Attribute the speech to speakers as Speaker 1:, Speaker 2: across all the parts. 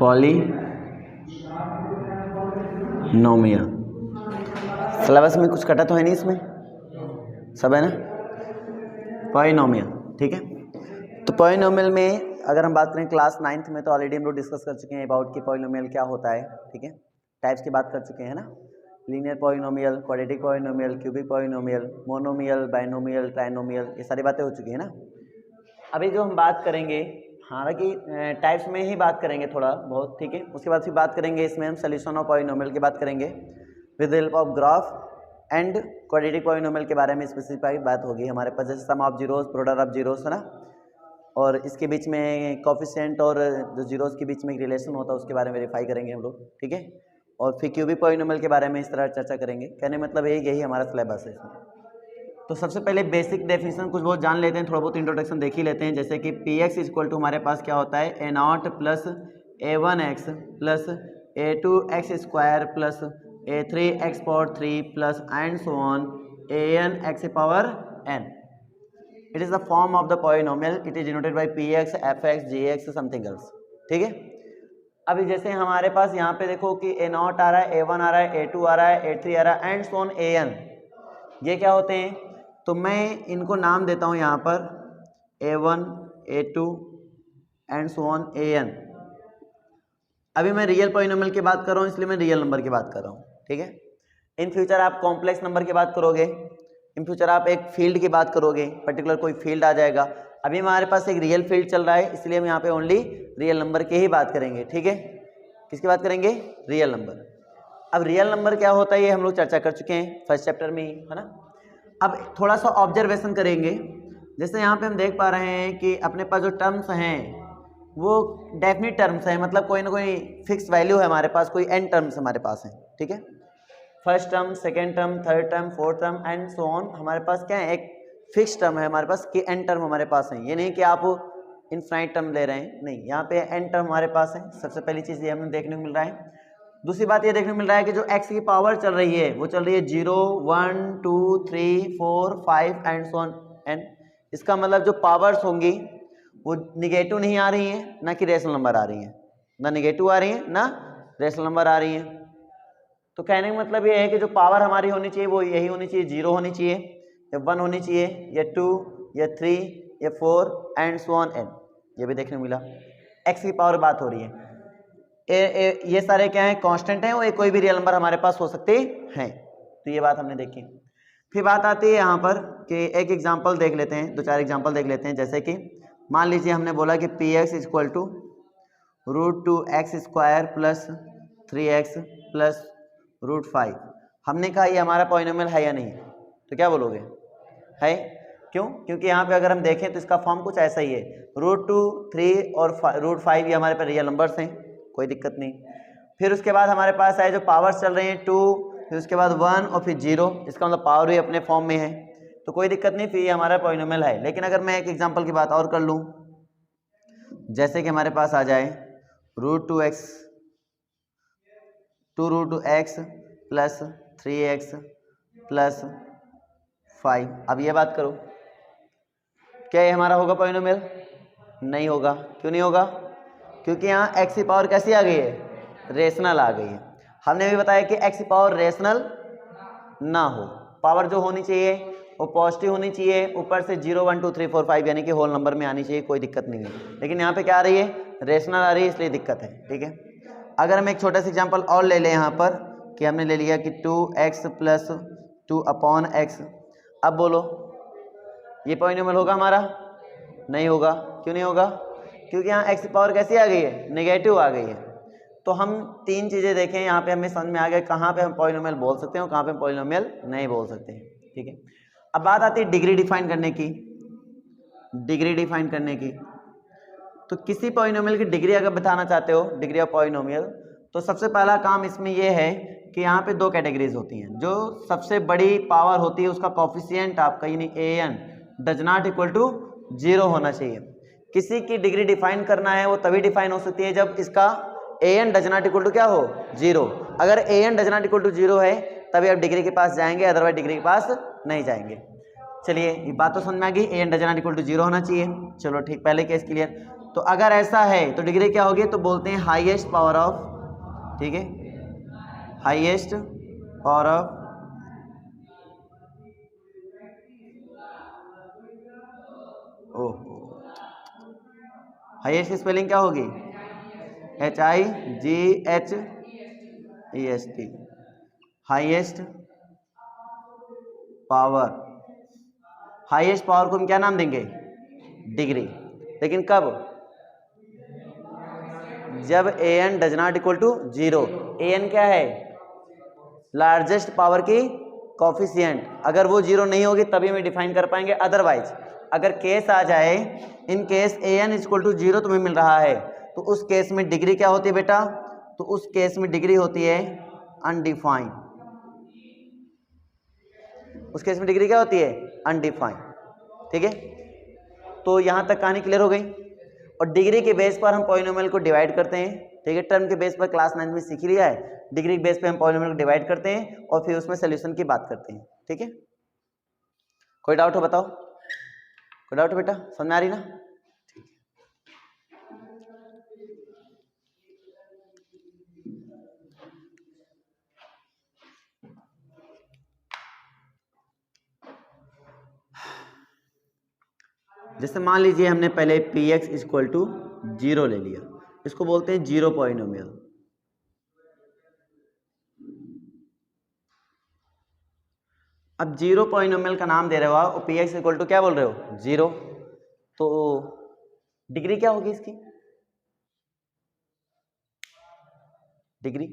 Speaker 1: Polynomial. Syllabus में कुछ कटा तो है नहीं, इसमें सब है ना। पॉलीनोमियल, ठीक है। तो पॉलीनोमियल में अगर हम बात करें क्लास 9th में, तो ऑलरेडी हम लोग डिस्कस कर चुके हैं अबाउट कि पॉलीनोमियल क्या होता है, ठीक है। टाइप्स की बात कर चुके हैं ना, linear polynomial, quadratic polynomial, cubic polynomial, monomial, binomial, trinomial, ये सारी बातें हो चुकी है ना। अभी जो हम बात करेंगे, हालांकि टाइप्स में ही बात करेंगे थोड़ा बहुत, ठीक है। उसके बाद फिर बात करेंगे इसमें हम सोल्यूशन ऑफ पॉलीनोमियल की बात करेंगे with help of graph and quadratic polynomial के बारे में स्पेसिफाइड बात होगी हमारे पास, जैसे sum of zeros, product of zeros, है ना। और इसके बीच में कोफिशिएंट और जो जीरोस के बीच में एक रिलेशन होता है उसके बारे में वेरीफाई करेंगे हम लोग, ठीक है। और फिर क्यूबिक पॉलीनोमियल के बारे में इस तरह चर्चा करेंगे। कहने मतलब यही हमारा सिलेबस है इसमें। तो सबसे पहले बेसिक डेफिनेशन कुछ बहुत जान लेते हैं, थोड़ा बहुत इंट्रोडक्शन देख ही लेते हैं। जैसे कि पी एक्स इक्वल टू हमारे पास क्या होता है, A not plus A one X plus A two x square plus A three X power three plus and so on A N X power N. It is the form of the polynomial, it is denoted by P X, F X, G X, something else, ठीक है। अभी जैसे हमारे पास यहाँ पे देखो कि ए not आ रहा है, ए वन आ रहा है, ए टू आ रहा है, ए थ्री आ रहा है and so on A n, ये क्या होते हैं। तो मैं इनको नाम देता हूँ यहाँ पर A1, A2 and so on AN। अभी मैं रियल पॉलिनोमियल की बात कर रहा हूँ, इसलिए मैं रियल नंबर की बात कर रहा हूँ, ठीक है। इन फ्यूचर आप कॉम्प्लेक्स नंबर की बात करोगे, इन फ्यूचर आप एक फील्ड की बात करोगे, पर्टिकुलर कोई फील्ड आ जाएगा। अभी हमारे पास एक रियल फील्ड चल रहा है, इसलिए हम यहाँ पे ओनली रियल नंबर की ही बात करेंगे, ठीक है। किसकी बात करेंगे, रियल नंबर। अब रियल नंबर क्या होता है ये हम लोग चर्चा कर चुके हैं फर्स्ट चैप्टर में ही, है ना। अब थोड़ा सा ऑब्जर्वेशन करेंगे, जैसे यहाँ पे हम देख पा रहे हैं कि अपने पास जो टर्म्स हैं वो डेफिनिट टर्म्स हैं, मतलब कोई ना कोई फिक्स वैल्यू है हमारे पास, कोई एन टर्म्स हमारे पास हैं, ठीक है। First term, second term, third term, fourth term and so on हमारे पास क्या है, एक फिक्स टर्म है हमारे पास कि एन टर्म हमारे पास है। ये नहीं कि आप इनफाइनाइट टर्म ले रहे हैं, नहीं, यहाँ पे एन टर्म हमारे पास है। सबसे पहली चीज़ ये हमें देखने को मिल रहा है। दूसरी बात ये देखने को मिल रहा है कि जो x की पावर चल रही है वो चल रही है 0, 1, 2, 3, 4, 5 एंड सो ऑन n। इसका मतलब जो पावर्स होंगी वो निगेटिव नहीं आ रही हैं, ना कि रेशनल नंबर आ रही हैं, ना निगेटिव आ रही हैं ना रेशनल नंबर आ रही हैं। तो कहने का मतलब ये है कि जो पावर हमारी होनी चाहिए वो यही होनी चाहिए, 0 होनी चाहिए या 1 होनी चाहिए या 2 या 3 या 4 एंड सो ऑन n। ये भी देखने को मिला, x की पावर बात हो रही है। ये सारे क्या हैं, कांस्टेंट हैं, और कोई भी रियल नंबर हमारे पास हो सकते हैं। तो ये बात हमने देखी। फिर बात आती है यहाँ पर कि एक एग्जांपल देख लेते हैं, दो चार एग्जांपल देख लेते हैं। जैसे कि मान लीजिए हमने बोला कि P x equal to √2x square plus 3x plus √5। हमने कहा ये हमारा पॉलिनोमियल है या नहीं, तो क्या बोलोगे, है। क्यों, क्योंकि यहाँ पे अगर हम देखें तो इसका फॉर्म कुछ ऐसा ही है, √2, 3 और √5 ये हमारे पास रियल नंबर्स हैं, कोई दिक्कत नहीं। फिर उसके बाद हमारे पास है जो पावर्स चल रहे हैं 2, फिर उसके बाद 1 और फिर 0, इसका मतलब पावर भी अपने फॉर्म में है, तो कोई दिक्कत नहीं, फिर ये हमारा पॉलिनोमियल है। लेकिन अगर मैं एक एग्जांपल की बात और कर लूँ, जैसे कि हमारे पास आ जाए √2x प्लस 3x प्लस 5। अब ये बात करो, क्या ये हमारा होगा पॉलिनोमियल, नहीं होगा। क्यों नहीं होगा, क्योंकि यहाँ x की पावर कैसी आ गई है, रेशनल आ गई है। हमने भी बताया कि x की पावर रेशनल ना हो, पावर जो होनी चाहिए वो पॉजिटिव होनी चाहिए, ऊपर से 0, 1, 2, 3, 4, 5 यानी कि होल नंबर में आनी चाहिए, कोई दिक्कत नहीं है। लेकिन यहाँ पे क्या आ रही है, रेशनल आ रही है, इसलिए दिक्कत है, ठीक है। अगर हम एक छोटा सा एग्जाम्पल और ले लें यहाँ पर कि हमने ले लिया कि 2x प्लस 2/x। अब बोलो ये पॉलिनोमियल होगा हमारा, नहीं होगा। क्यों नहीं होगा, क्योंकि यहाँ x की पावर कैसी आ गई है, नेगेटिव आ गई है। तो हम तीन चीज़ें देखें यहाँ पे, हमें समझ में आ गया कहाँ पे हम पॉलिनोमियल बोल सकते हैं और कहाँ पे हम पॉलिनोमियल नहीं बोल सकते हैं, ठीक है। अब बात आती है डिग्री डिफाइन करने की। डिग्री डिफाइन करने की, तो किसी पॉलिनोमियल की डिग्री अगर बताना चाहते हो, डिग्री ऑफ पॉलिनोमियल, तो सबसे पहला काम इसमें यह है कि यहाँ पे दो कैटेगरीज होती हैं। जो सबसे बड़ी पावर होती है उसका कोफिशिएंट आपका यानी an does not equal to 0 होना चाहिए। किसी की डिग्री डिफाइन करना है वो तभी डिफाइन हो सकती है जब इसका an does not equal to क्या हो, 0। अगर an does not equal to 0 है तभी आप डिग्री के पास जाएंगे, अदरवाइज डिग्री के पास नहीं जाएंगे। चलिए ये बात तो समझ में आ गई, an does not equal to 0 होना चाहिए। चलो ठीक, पहले केस क्लियर। तो अगर ऐसा है तो डिग्री क्या होगी, तो बोलते हैं हाईएस्ट पावर ऑफ, ठीक है, हाईएस्ट पावर ऑफ हाईएस्ट की स्पेलिंग क्या होगी, HIGHEST, highest power. Highest power को हम क्या नाम देंगे, डिग्री। लेकिन कब, जब an does not equal to 0। an क्या है, लार्जेस्ट पावर की कॉफिशिएंट, अगर वो 0 नहीं होगी तभी हम डिफाइन कर पाएंगे। अदरवाइज अगर केस आ जाए, in case an equal to 0 तुम्हें मिल रहा है, तो उस केस में डिग्री क्या होती है बेटा, तो उस केस में डिग्री होती है अनडिफाइंड। उस केस में डिग्री क्या होती है, अनडिफाइंड, ठीक है। तो यहां तक कहानी क्लियर हो गई। और डिग्री के बेस पर हम पॉलिनोमियल को डिवाइड करते हैं, ठीक है। टर्म के बेस पर क्लास 9 में सीख लिया है, डिग्री के बेस पे हम पॉलिनोमियल को डिवाइड करते हैं और फिर उसमें सोल्यूशन की बात करते हैं, ठीक है। कोई डाउट हो बताओ, कोई डाउट बेटा, समझ में आ रही ना, ठीक है। जैसे मान लीजिए हमने पहले px इक्वल टू 0 ले लिया, इसको बोलते हैं जीरो पॉलिनोमियल। अब जीरो पॉलिनोमियल का नाम दे रहे हो आप और px इक्वल टू क्या बोल रहे हो, 0, तो डिग्री क्या होगी इसकी, डिग्री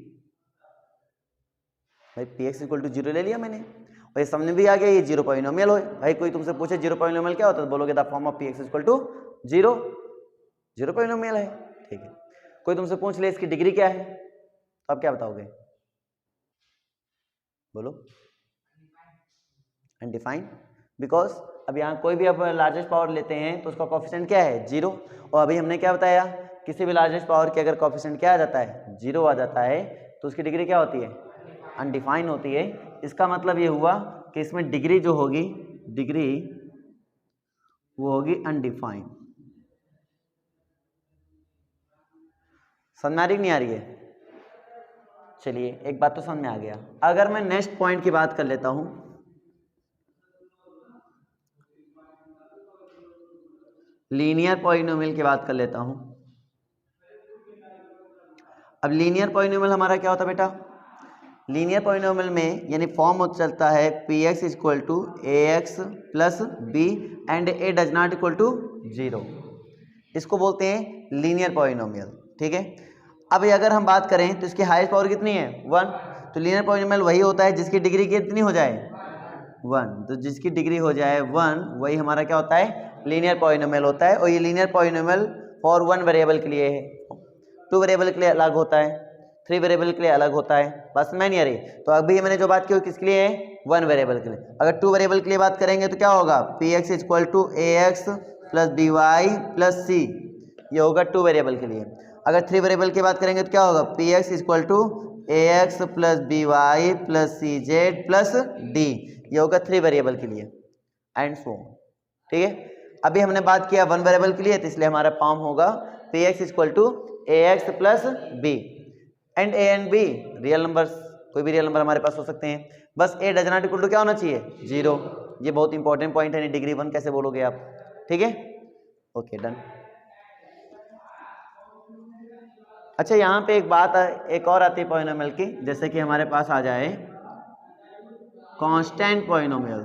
Speaker 1: भाई px इक्वल टू 0 ले लिया मैंने और ये समझ भी आ गया ये जीरो पॉलिनोमियल हो। भाई कोई तुमसे पूछे जीरो पॉलिनोमियल क्या होता है, तो बोलोगे the form of px equal to 0, zero polynomial है, ठीक है। कोई तुमसे पूछ ले इसकी डिग्री क्या है, तो आप क्या बताओगे, बोलो, अनडिफाइंड। बिकॉज अब यहाँ कोई भी आप लार्जेस्ट पावर लेते हैं तो उसका कोफिशिएंट क्या है, 0। और अभी हमने क्या बताया, किसी भी लार्जेस्ट पावर के अगर कोफिशिएंट क्या आ जाता है, 0 आ जाता है, तो उसकी डिग्री क्या होती है, अनडिफाइंड होती है। इसका मतलब ये हुआ कि इसमें डिग्री जो होगी, डिग्री वो होगी अनडिफाइंड। समझ में आ रही नहीं आ रही है, चलिए एक बात तो समझ में आ गया। अगर मैं नेक्स्ट पॉइंट की बात कर लेता हूं, लीनियर पॉलिनोमियल की बात कर लेता हूं। अब लीनियर पॉलिनोमियल हमारा क्या होता है बेटा, लीनियर पॉलिनोमियल में यानी फॉर्म चलता है px equal to ax plus b and a does not equal to 0, इसको बोलते हैं लीनियर पॉलिनोमियल, ठीक है। अब अगर हम बात करें तो इसकी हाईएस्ट पावर कितनी है, 1, तो लीनियर पॉलिनोमियल वही होता है जिसकी डिग्री कितनी हो जाए, 1, तो जिसकी डिग्री हो जाए 1 वही हमारा क्या होता है, लीनियर पॉलिनोमियल होता है। और ये लीनियर पॉलिनोमियल फॉर 1 वेरिएबल के लिए है, 2 वेरिएबल के लिए अलग होता है, 3 वेरिएबल के लिए अलग होता है, बस मैं नहीं आ रही। तो अभी मैंने जो बात की वो किसके लिए है, 1 वेरिएबल के लिए। अगर 2 वेरिएबल के लिए बात करेंगे तो क्या होगा, px equal to ax plus by plus c, ये होगा 2 वेरिएबल के लिए। अगर 3 वेरिएबल की बात करेंगे तो क्या होगा, px equal to ax plus by plus cz plus d, ये होगा 3 वेरिएबल के लिए, एंड सो ऑन, ठीक है। अभी हमने बात किया 1 वेरिएबल के लिए, तो इसलिए हमारा फॉर्म होगा px equal to ax plus b and a and b real numbers, कोई भी रियल नंबर हमारे पास हो सकते हैं। बस a does not equal to क्या होना चाहिए, 0। ये बहुत इंपॉर्टेंट पॉइंट है, डिग्री 1 कैसे बोलोगे आप, ठीक है, ओके डन। अच्छा यहाँ पे एक बात एक और आती है पॉलिनोमियल की, जैसे कि हमारे पास आ जाए कांस्टेंट पॉलिनोमियल,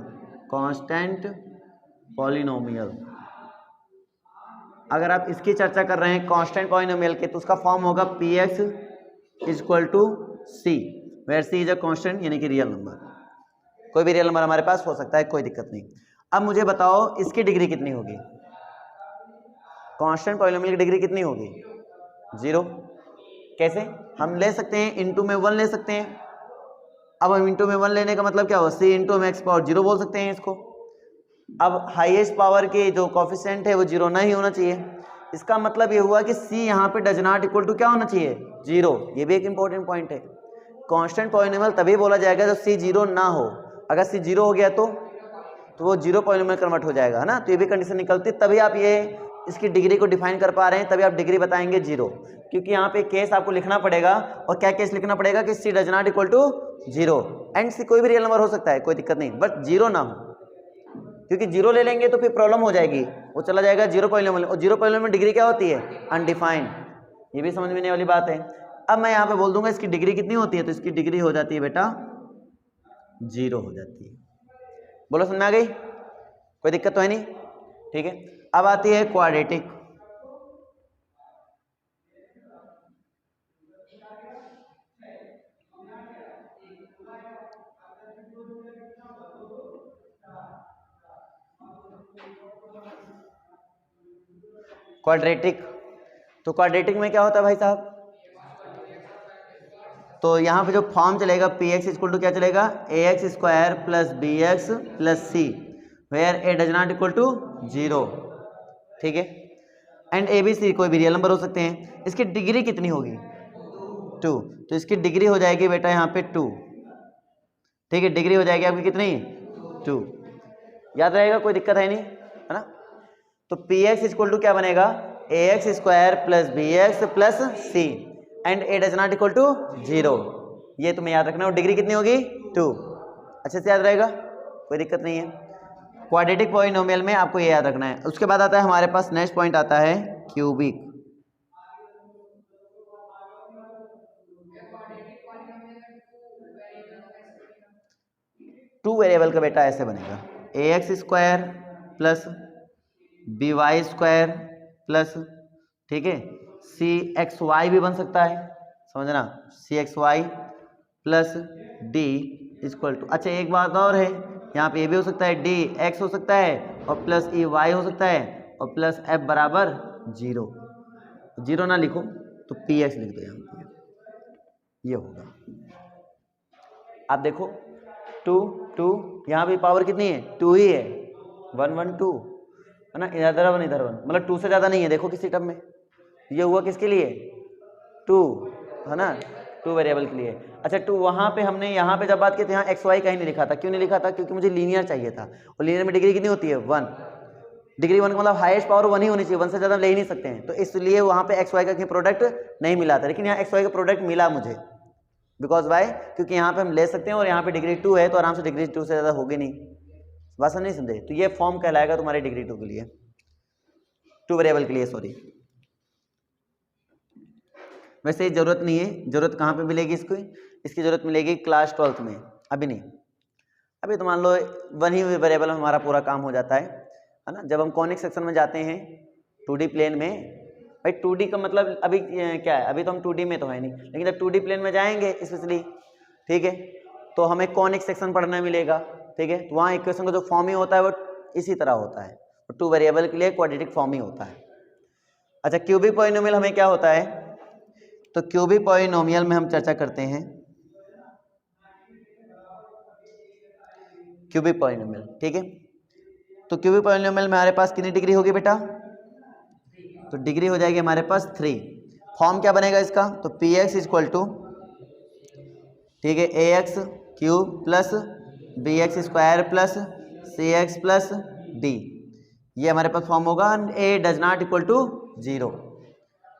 Speaker 1: कांस्टेंट पॉलिनोमियल। अगर आप इसकी चर्चा कर रहे हैं कांस्टेंट पॉलिनोमियल के, तो उसका फॉर्म होगा px equal to c, where c is a constant यानी कि रियल नंबर। कोई भी रियल नंबर हमारे पास हो सकता है, कोई दिक्कत नहीं। अब मुझे बताओ इसकी डिग्री कितनी होगी, कांस्टेंट पॉलिनोमियल की डिग्री कितनी होगी, 0। कैसे, हम ले सकते हैं इंटू में 1 ले सकते हैं। अब हम इंटू में 1 लेने का मतलब क्या होगा, c इंटू में x पावर 0 बोल सकते हैं इसको। अब हाईएस्ट पावर के जो कोफिशिएंट है वो 0 नहीं होना चाहिए, इसका मतलब ये हुआ कि c यहाँ पे डज नॉट इक्वल टू क्या होना चाहिए, 0। ये भी एक इंपॉर्टेंट पॉइंट है। कांस्टेंट पॉलिनोमियल तभी बोला जाएगा जब c 0 ना हो, अगर c 0 हो गया तो वो जीरो पॉलिनोमियल कन्वर्ट हो जाएगा, है ना। तो ये भी कंडीशन निकलती, तभी आप ये इसकी डिग्री को डिफाइन कर पा रहे हैं तभी आप डिग्री बताएंगे 0, क्योंकि यहाँ पे केस आपको लिखना पड़ेगा। और क्या केस लिखना पड़ेगा कि C does not equal to 0 and C कोई भी रियल नंबर हो सकता है, कोई दिक्कत नहीं, बट 0 ना हो, क्योंकि 0 ले लेंगे तो फिर प्रॉब्लम हो जाएगी, वो चला जाएगा 0 पॉलिनोमियल, और 0 पॉलिनोमियल में डिग्री क्या होती है, अनडिफाइंड। ये भी समझ में आने वाली बात है। अब मैं यहाँ पे बोल दूंगा इसकी डिग्री कितनी होती है, तो इसकी डिग्री हो जाती है बेटा 0 हो जाती है। बोलो समझ में आ गई, कोई दिक्कत तो है नहीं, ठीक है। अब आती है क्वाड्रेटिक। क्वाड्रेटिक, तो क्वाड्रेटिक में क्या होता है भाई साहब, तो यहाँ पे जो फॉर्म चलेगा पी एक्स इक्वल टू क्या चलेगा, A X square plus B x plus C, where A does not equal to 0, ठीक है। एंड ए बी सी कोई भी रियल नंबर हो सकते हैं। इसकी डिग्री कितनी होगी, 2, तो इसकी डिग्री हो जाएगी बेटा यहाँ पे 2, ठीक है। डिग्री हो जाएगी आपकी कितनी, 2, याद रहेगा, कोई दिक्कत है नहीं, है ना। तो पी एक्स इक्वल टू क्या बनेगा, A X square plus B x plus C and A does not equal to 0, ये तुम्हें याद रखना है। और डिग्री कितनी होगी, 2, अच्छे से याद रहेगा, कोई दिक्कत नहीं है। क्वाड्रेटिक पॉलिनोमियल में आपको ये याद रखना है। उसके बाद आता है हमारे पास नेक्स्ट पॉइंट आता है क्यूबिक। टू वेरिएबल का बेटा ऐसे बनेगा, A X square plus B Y square plus, ठीक है, सी एक्स वाई भी बन सकता है, समझना, C X Y plus D equal to, अच्छा एक बात और है, यहाँ पे ये भी हो सकता है, डी एक्स हो सकता है और प्लस ई वाई हो सकता है और प्लस एफ बराबर 0, 0 ना लिखो तो पी एक्स लिख दो यहाँ पे, ये होगा। आप देखो 2 2, यहाँ भी पावर कितनी है, 2 ही है, 1 1 2, है ना, इधर 1 इधर 1, मतलब 2 से ज़्यादा नहीं है। देखो किसी टर्म में ये हुआ किसके लिए, 2, है ना, 2 वेरिएबल के लिए। अच्छा 2 वहाँ पे हमने यहाँ पे जब बात की तो यहाँ एक्स वाई कहीं नहीं लिखा था, क्यों नहीं लिखा था, क्योंकि मुझे लीनियर चाहिए था, और लीनियर में डिग्री कितनी होती है, 1, डिग्री 1 का मतलब हाईएस्ट पावर 1 ही होनी चाहिए, 1 से ज़्यादा ले ही नहीं सकते हैं, तो इसलिए वहाँ पे एक्स वाई का कहीं प्रोडक्ट नहीं मिला था। लेकिन यहाँ एक्स वाई का प्रोडक्ट मिला मुझे, बिकॉज वाई, क्योंकि यहाँ पे हम ले सकते हैं और यहाँ पे डिग्री 2 है, तो आराम से डिग्री 2 से ज़्यादा होगी नहीं, बस नहीं समझे, तो ये फॉर्म कहलाएगा तुम्हारी डिग्री 2 के लिए, 2 वेरिएबल के लिए, सॉरी। वैसे जरूरत नहीं है, जरूरत कहाँ पे मिलेगी इसको, इसकी जरूरत मिलेगी क्लास 12th में, अभी नहीं। अभी तो मान लो 1 ही वेरिएबल में हमारा पूरा काम हो जाता है ना। जब हम कॉनिक सेक्शन में जाते हैं 2D प्लेन में, भाई 2D का मतलब अभी क्या है, अभी तो हम 2D में तो है नहीं, लेकिन जब 2D प्लेन में जाएंगे स्पेशली, ठीक है, तो हमें कॉनिक सेक्शन पढ़ना मिलेगा, ठीक है। तो वहाँ इक्वेशन का जो फॉर्म ही होता है वो इसी तरह होता है, 2 वेरिएबल के लिए क्वाड्रेटिक फॉर्म ही होता है। अच्छा क्यूबिक पॉलिनोमियल हमें क्या होता है, तो क्यूबिक पॉलिनोमियल में हम चर्चा करते हैं क्यूबिक पॉलिनोमियल, ठीक है। तो क्यूबिक पॉलिनोमियल में हमारे पास कितनी डिग्री होगी बेटा, तो डिग्री हो जाएगी हमारे पास 3। फॉर्म क्या बनेगा इसका, तो पी एक्स इक्वल टू, ठीक है, A X cube plus B X square plus C X plus D, ये हमारे पास फॉर्म होगा। A does not equal to 0,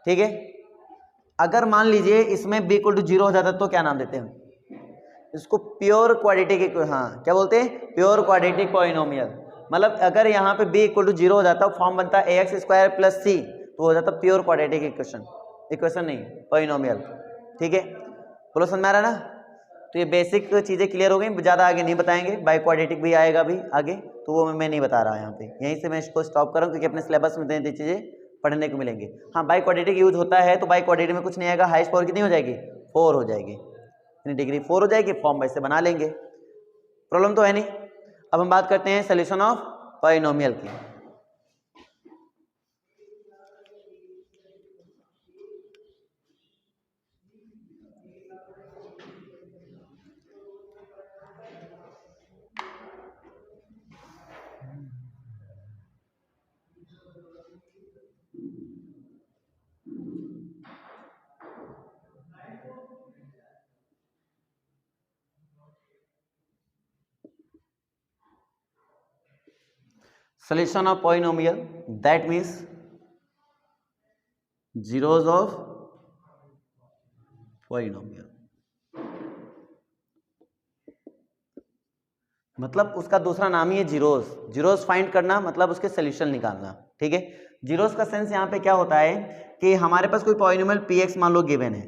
Speaker 1: ठीक है। अगर मान लीजिए इसमें b इक्वल टू 0 हो जाता तो क्या नाम देते हैं, इसको प्योर क्वाड्रेटिक, हाँ क्या बोलते हैं, प्योर क्वाड्रेटिक पॉलिनोमियल। मतलब अगर यहाँ पे b इक्वल टू 0 हो जाता, फॉर्म बनता है ए एक्स स्क्वायर प्लस सी, तो हो जाता प्योर क्वाड्रेटिक इक्वेशन, इक्वेशन नहीं पॉलिनोमियल, ठीक है। बोलो समझ में आ रहा है ना। तो ये बेसिक चीज़ें क्लियर हो गई, ज़्यादा आगे नहीं बताएंगे, बाई क्वाड्रेटिक भी आएगा भी आगे, तो वो मैं नहीं बता रहा यहाँ पे, यहीं से मैं इसको स्टॉप कर रहा हूँ, क्योंकि अपने सिलेबस में इतनी चीज़ें पढ़ने को मिलेंगे। हाँ बाई क्वाड्रेटिक यूज होता है, तो बाई क्वाड्रेटिक में कुछ नहीं आएगा, हाईएस्ट पावर कितनी हो जाएगी, 4 हो जाएगी, यानी डिग्री 4 हो जाएगी, फॉर्म वैसे बना लेंगे, प्रॉब्लम तो है नहीं। अब हम बात करते हैं सोल्यूशन ऑफ पॉलिनोमियल की। Solution of polynomial, that means zeros of polynomial, मतलब उसका दूसरा नाम ही है जीरोज। जीरोज फाइंड करना मतलब उसके सोल्यूशन निकालना, ठीक है। जीरोज का सेंस यहाँ पे क्या होता है कि हमारे पास कोई पॉलिनोमियल px मान लो गिवन है,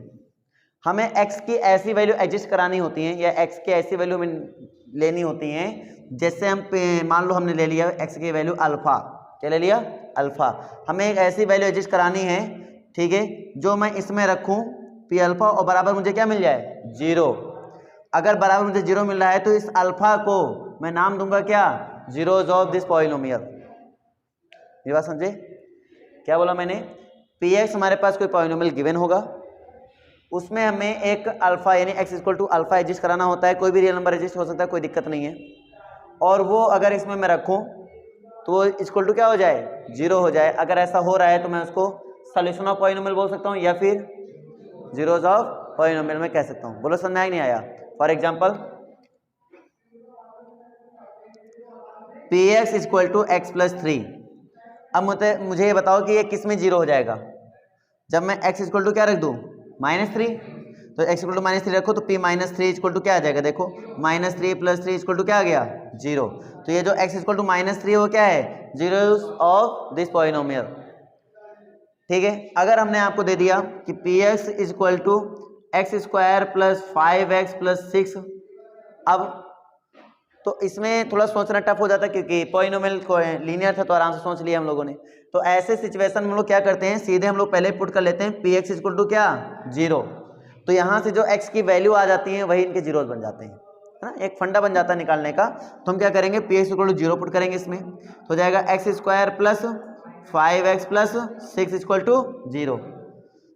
Speaker 1: हमें x की ऐसी वैल्यू एडजस्ट करानी होती है या x की ऐसी वैल्यू हमें लेनी होती है, जैसे हम मान लो हमने ले लिया x की वैल्यू अल्फा, क्या ले लिया अल्फा, हमें एक ऐसी वैल्यू एडजस्ट करानी है, ठीक है, जो मैं इसमें रखूं पी अल्फा और बराबर मुझे क्या मिल जाए जीरो। अगर बराबर मुझे जीरो मिल रहा है तो इस अल्फा को मैं नाम दूंगा क्या, जीरोज ऑफ दिस पॉलिनोमियल। ये बात समझे क्या बोला मैंने, पी एक्स हमारे पास कोई पॉलिनोमियल गिवन होगा, उसमें हमें एक अल्फा यानी x equal to alpha adjust कराना होता है, कोई भी रियल नंबर एडजस्ट हो सकता है, कोई दिक्कत नहीं है, और वो अगर इसमें मैं रखूं तो वो इक्वल टू क्या हो जाए जीरो हो जाए। अगर ऐसा हो रहा है तो मैं उसको सॉल्यूशन ऑफ पॉलिनोमियल बोल सकता हूँ या फिर जीरोज ऑफ पॉलिनोमियल में कह सकता हूँ। बोलो समझ में आया नहीं आया। For example p x equal to x plus three, अब मुझे ये बताओ कि ये किस में जीरो हो जाएगा, जब मैं x इक्वल टू क्या रख दूँ माइनस थ्री, तो x equal to minus three रखो तो p minus three equal to क्या आ जाएगा, देखो minus three plus three equal to क्या आ गया जीरो। तो ये जो x equal to minus three वो क्या है जीरो ऑफ दिस पॉलिनोमियल, ठीक है। अगर हमने आपको दे दिया कि P x equal to x square plus 5x plus 6, अब तो इसमें थोड़ा सोचना टफ हो जाता है क्योंकि पॉलिनोमियल को लीनियर था तो आराम से सोच लिया हम लोगों ने। तो ऐसे सिचुएशन में हम लोग क्या करते हैं, सीधे हम लोग पहले पुट कर लेते हैं पी एक्स इक्वल टू क्या जीरो, तो यहाँ से जो x की वैल्यू आ जाती है वही इनके जीरोज बन जाते हैं, है ना, एक फंडा बन जाता है निकालने का। तो हम क्या करेंगे p x equal to zero put करेंगे इसमें, तो हो जाएगा x square plus 5x plus 6 equal to zero.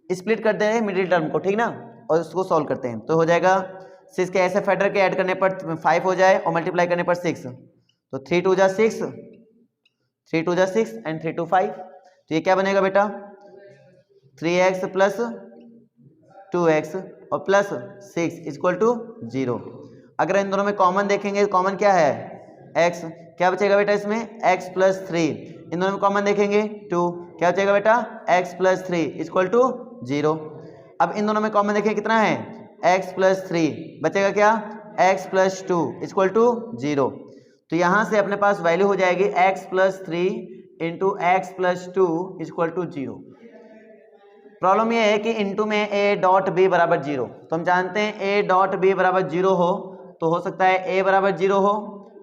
Speaker 1: Split करते हैं मिडिल टर्म को, ठीक ना, और उसको सॉल्व करते हैं तो हो जाएगा 6 के ऐसे फैक्टर के ऐड करने पर 5 हो जाए और मल्टीप्लाई करने पर 6, तो 3 टू जा 6, 3 टू जा 6 एंड 3 टू 5, तो ये क्या बनेगा बेटा 3x प्लस 2x और प्लस 6 इक्वल टू जीरो। अगर इन दोनों में कॉमन देखेंगे, कॉमन क्या है x, क्या बचेगा बेटा इसमें x प्लस 3, इन दोनों में कॉमन देखेंगे 2, क्या बचेगा बेटा x plus 3 equal to zero. अब इन दोनों में कॉमन देखें कितना है x प्लस 3, बचेगा क्या x plus 2 equal to zero. तो यहाँ से अपने पास वैल्यू हो जाएगी x plus 3 into x plus 2 equal to zero. Problem ये है कि इंटू में a डॉट b बराबर जीरो, तो हम जानते हैं a डॉट b बराबर जीरो हो तो हो सकता है a बराबर जीरो हो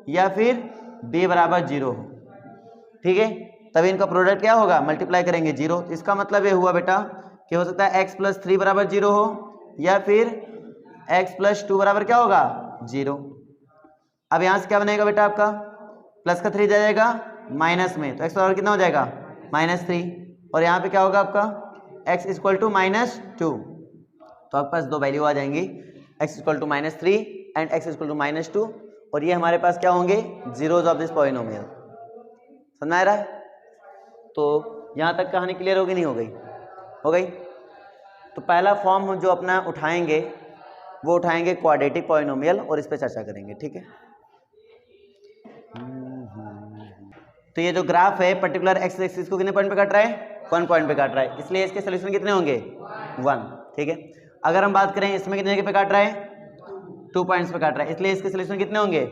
Speaker 1: या फिर b बराबर जीरो हो, ठीक है, तभी इनका प्रोडक्ट क्या होगा मल्टीप्लाई करेंगे जीरो। तो इसका मतलब ये हुआ बेटा कि हो सकता है x प्लस 3 बराबर जीरो हो या फिर x प्लस 2 बराबर क्या होगा जीरो। अब यहाँ से क्या बनेगा बेटा आपका प्लस का 3 जाएगा माइनस में, तो x बराबर कितना हो जाएगा -3, और यहाँ पे क्या होगा आपका x इक्वल टू -2, तो आपके पास दो वैल्यू आ जाएंगी x equal to -3 and x equal to -2, और ये हमारे पास क्या होंगे जीरोज ऑफ दिस पॉलिनोमियल। समझ आ रहा है। तो यहाँ तक कहानी क्लियर होगी नहीं हो गई, हो गई। तो पहला फॉर्म जो अपना उठाएंगे वो उठाएंगे क्वाड्रेटिक पॉलिनोमियल और इस पे चर्चा करेंगे, ठीक है। तो ये जो ग्राफ है पर्टिकुलर एक्स एक्सिस को कितने पॉइंट पे काट रहा है 1 पॉइंट पे काट रहा है, इसलिए इसके सोल्यूशन कितने होंगे 1, ठीक है। अगर हम बात करें इसमें कितने पे काट रहा है 2 पॉइंट्स पे काट रहा है, इसलिए इसके सोल्यूशन कितने होंगे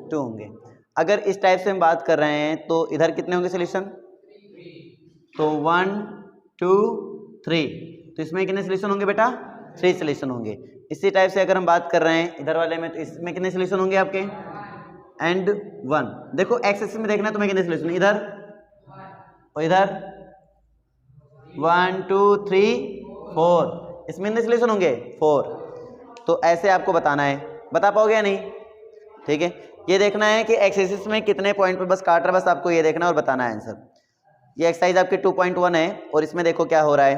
Speaker 1: 2 होंगे। अगर इस टाइप से हम बात कर रहे हैं तो इधर कितने होंगे सोल्यूशन, तो 1 2 3, तो इसमें कितने सोल्यूशन होंगे बेटा 3 सोल्यूशन होंगे। इसी टाइप से अगर हम बात कर रहे हैं इधर वाले में तो इसमें कितने सोल्यूशन होंगे आपके एंड 1। देखो एक्स एक्सिस में देखना है तुम्हें कितने सोल्यूशन, इधर और इधर 1 2 3 4, इसमें कितने सोल्यूशन होंगे 4। तो ऐसे आपको बताना है, बता पाओगे या नहीं, ठीक है। ये देखना है कि एक्स एक्सिस में कितने पॉइंट पे बस काट रहा है, बस आपको ये देखना है और बताना है आंसर। ये एक्सरसाइज आपके 2.1 है और इसमें देखो क्या हो रहा है,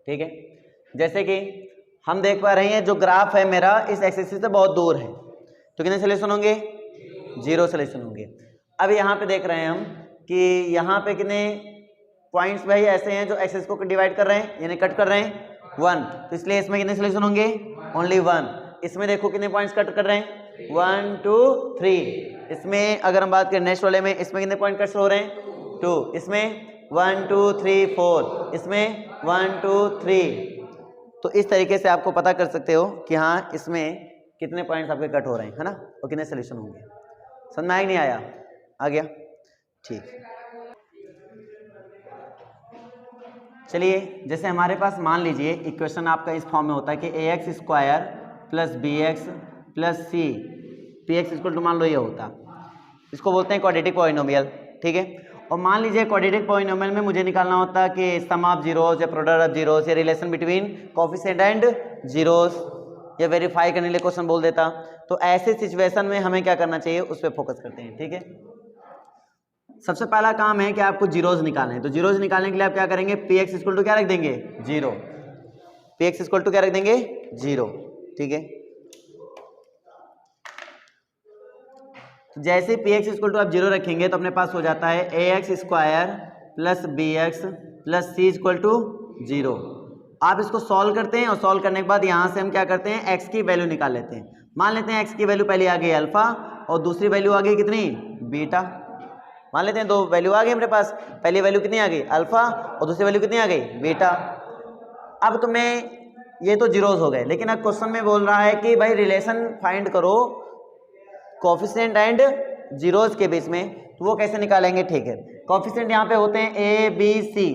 Speaker 1: ठीक है। जैसे कि हम देख पा रहे हैं जो ग्राफ है मेरा इस एक्स एक्सिस से बहुत दूर है, तो कितने सोल्यूशन होंगे 0 सोल्यूशन होंगे। अब यहाँ पे देख रहे हैं हम कि यहाँ पे कितने पॉइंट्स भाई ऐसे हैं जो एक्सिस को डिवाइड कर रहे हैं यानी कट कर रहे हैं 1, तो इसलिए इसमें कितने सोल्यूशन होंगे ओनली 1। इसमें देखो कितने पॉइंट्स कट कर रहे हैं 1 2 3। इसमें अगर हम बात करें नेक्स्ट वाले में इसमें कितने पॉइंट कट हो रहे हैं 2, इसमें 1 2 3 4, इसमें 1 2 3। तो इस तरीके से आपको पता कर सकते हो कि हाँ इसमें कितने पॉइंट्स आपके कट हो रहे हैं, है ना, और कितने सोल्यूशन होंगे। समझ में आया नहीं आया? आ गया, ठीक। चलिए, जैसे हमारे पास मान लीजिए इक्वेशन आपका इस फॉर्म में होता है कि ax square plus B x plus c p x equal to, मान लो ये होता, इसको बोलते हैं क्वाड्रेटिक पॉलिनोमियल, ठीक है। और मान लीजिए क्वाड्रेटिक पॉलिनोमियल में मुझे निकालना होता कि सम ऑफ जीरोस या प्रोडक्ट ऑफ जीरोस या relation between coefficient and zeros, या वेरीफाई करने के लिए क्वेश्चन बोल देता। तो ऐसे सिचुएशन में हमें क्या करना चाहिए, उस पर फोकस करते हैं, ठीक है। सबसे पहला काम है कि आपको जीरोस निकालने हैं। तो जीरोस निकालने के लिए आप क्या करेंगे, पी एक्स इक्वल टू क्या रख देंगे, zero. P x equal to क्या रख देंगे, जीरो, ठीक है। जैसे पी एक्स इक्वल टू आप जीरो रखेंगे तो अपने पास हो जाता है A X square plus B x plus C equal to zero. आप इसको सॉल्व करते हैं और सॉल्व करने के बाद यहाँ से हम क्या करते हैं, एक्स की वैल्यू निकाल लेते हैं। मान लेते हैं एक्स की वैल्यू पहले आ गई अल्फा और दूसरी वैल्यू आ गई कितनी, बीटा। मान लेते हैं दो वैल्यू आ गई हमारे पास, पहली वैल्यू कितनी आ गई अल्फा और दूसरी वैल्यू कितनी आ गई, बीटा। अब तुम्हें ये तो जीरोस हो गए, लेकिन अब क्वेश्चन में बोल रहा है कि भाई रिलेशन फाइंड करो कोएफिशिएंट एंड जीरोस के बीच में। तो वो कैसे निकालेंगे, ठीक है। कोएफिशिएंट यहाँ पे होते हैं ए बी सी,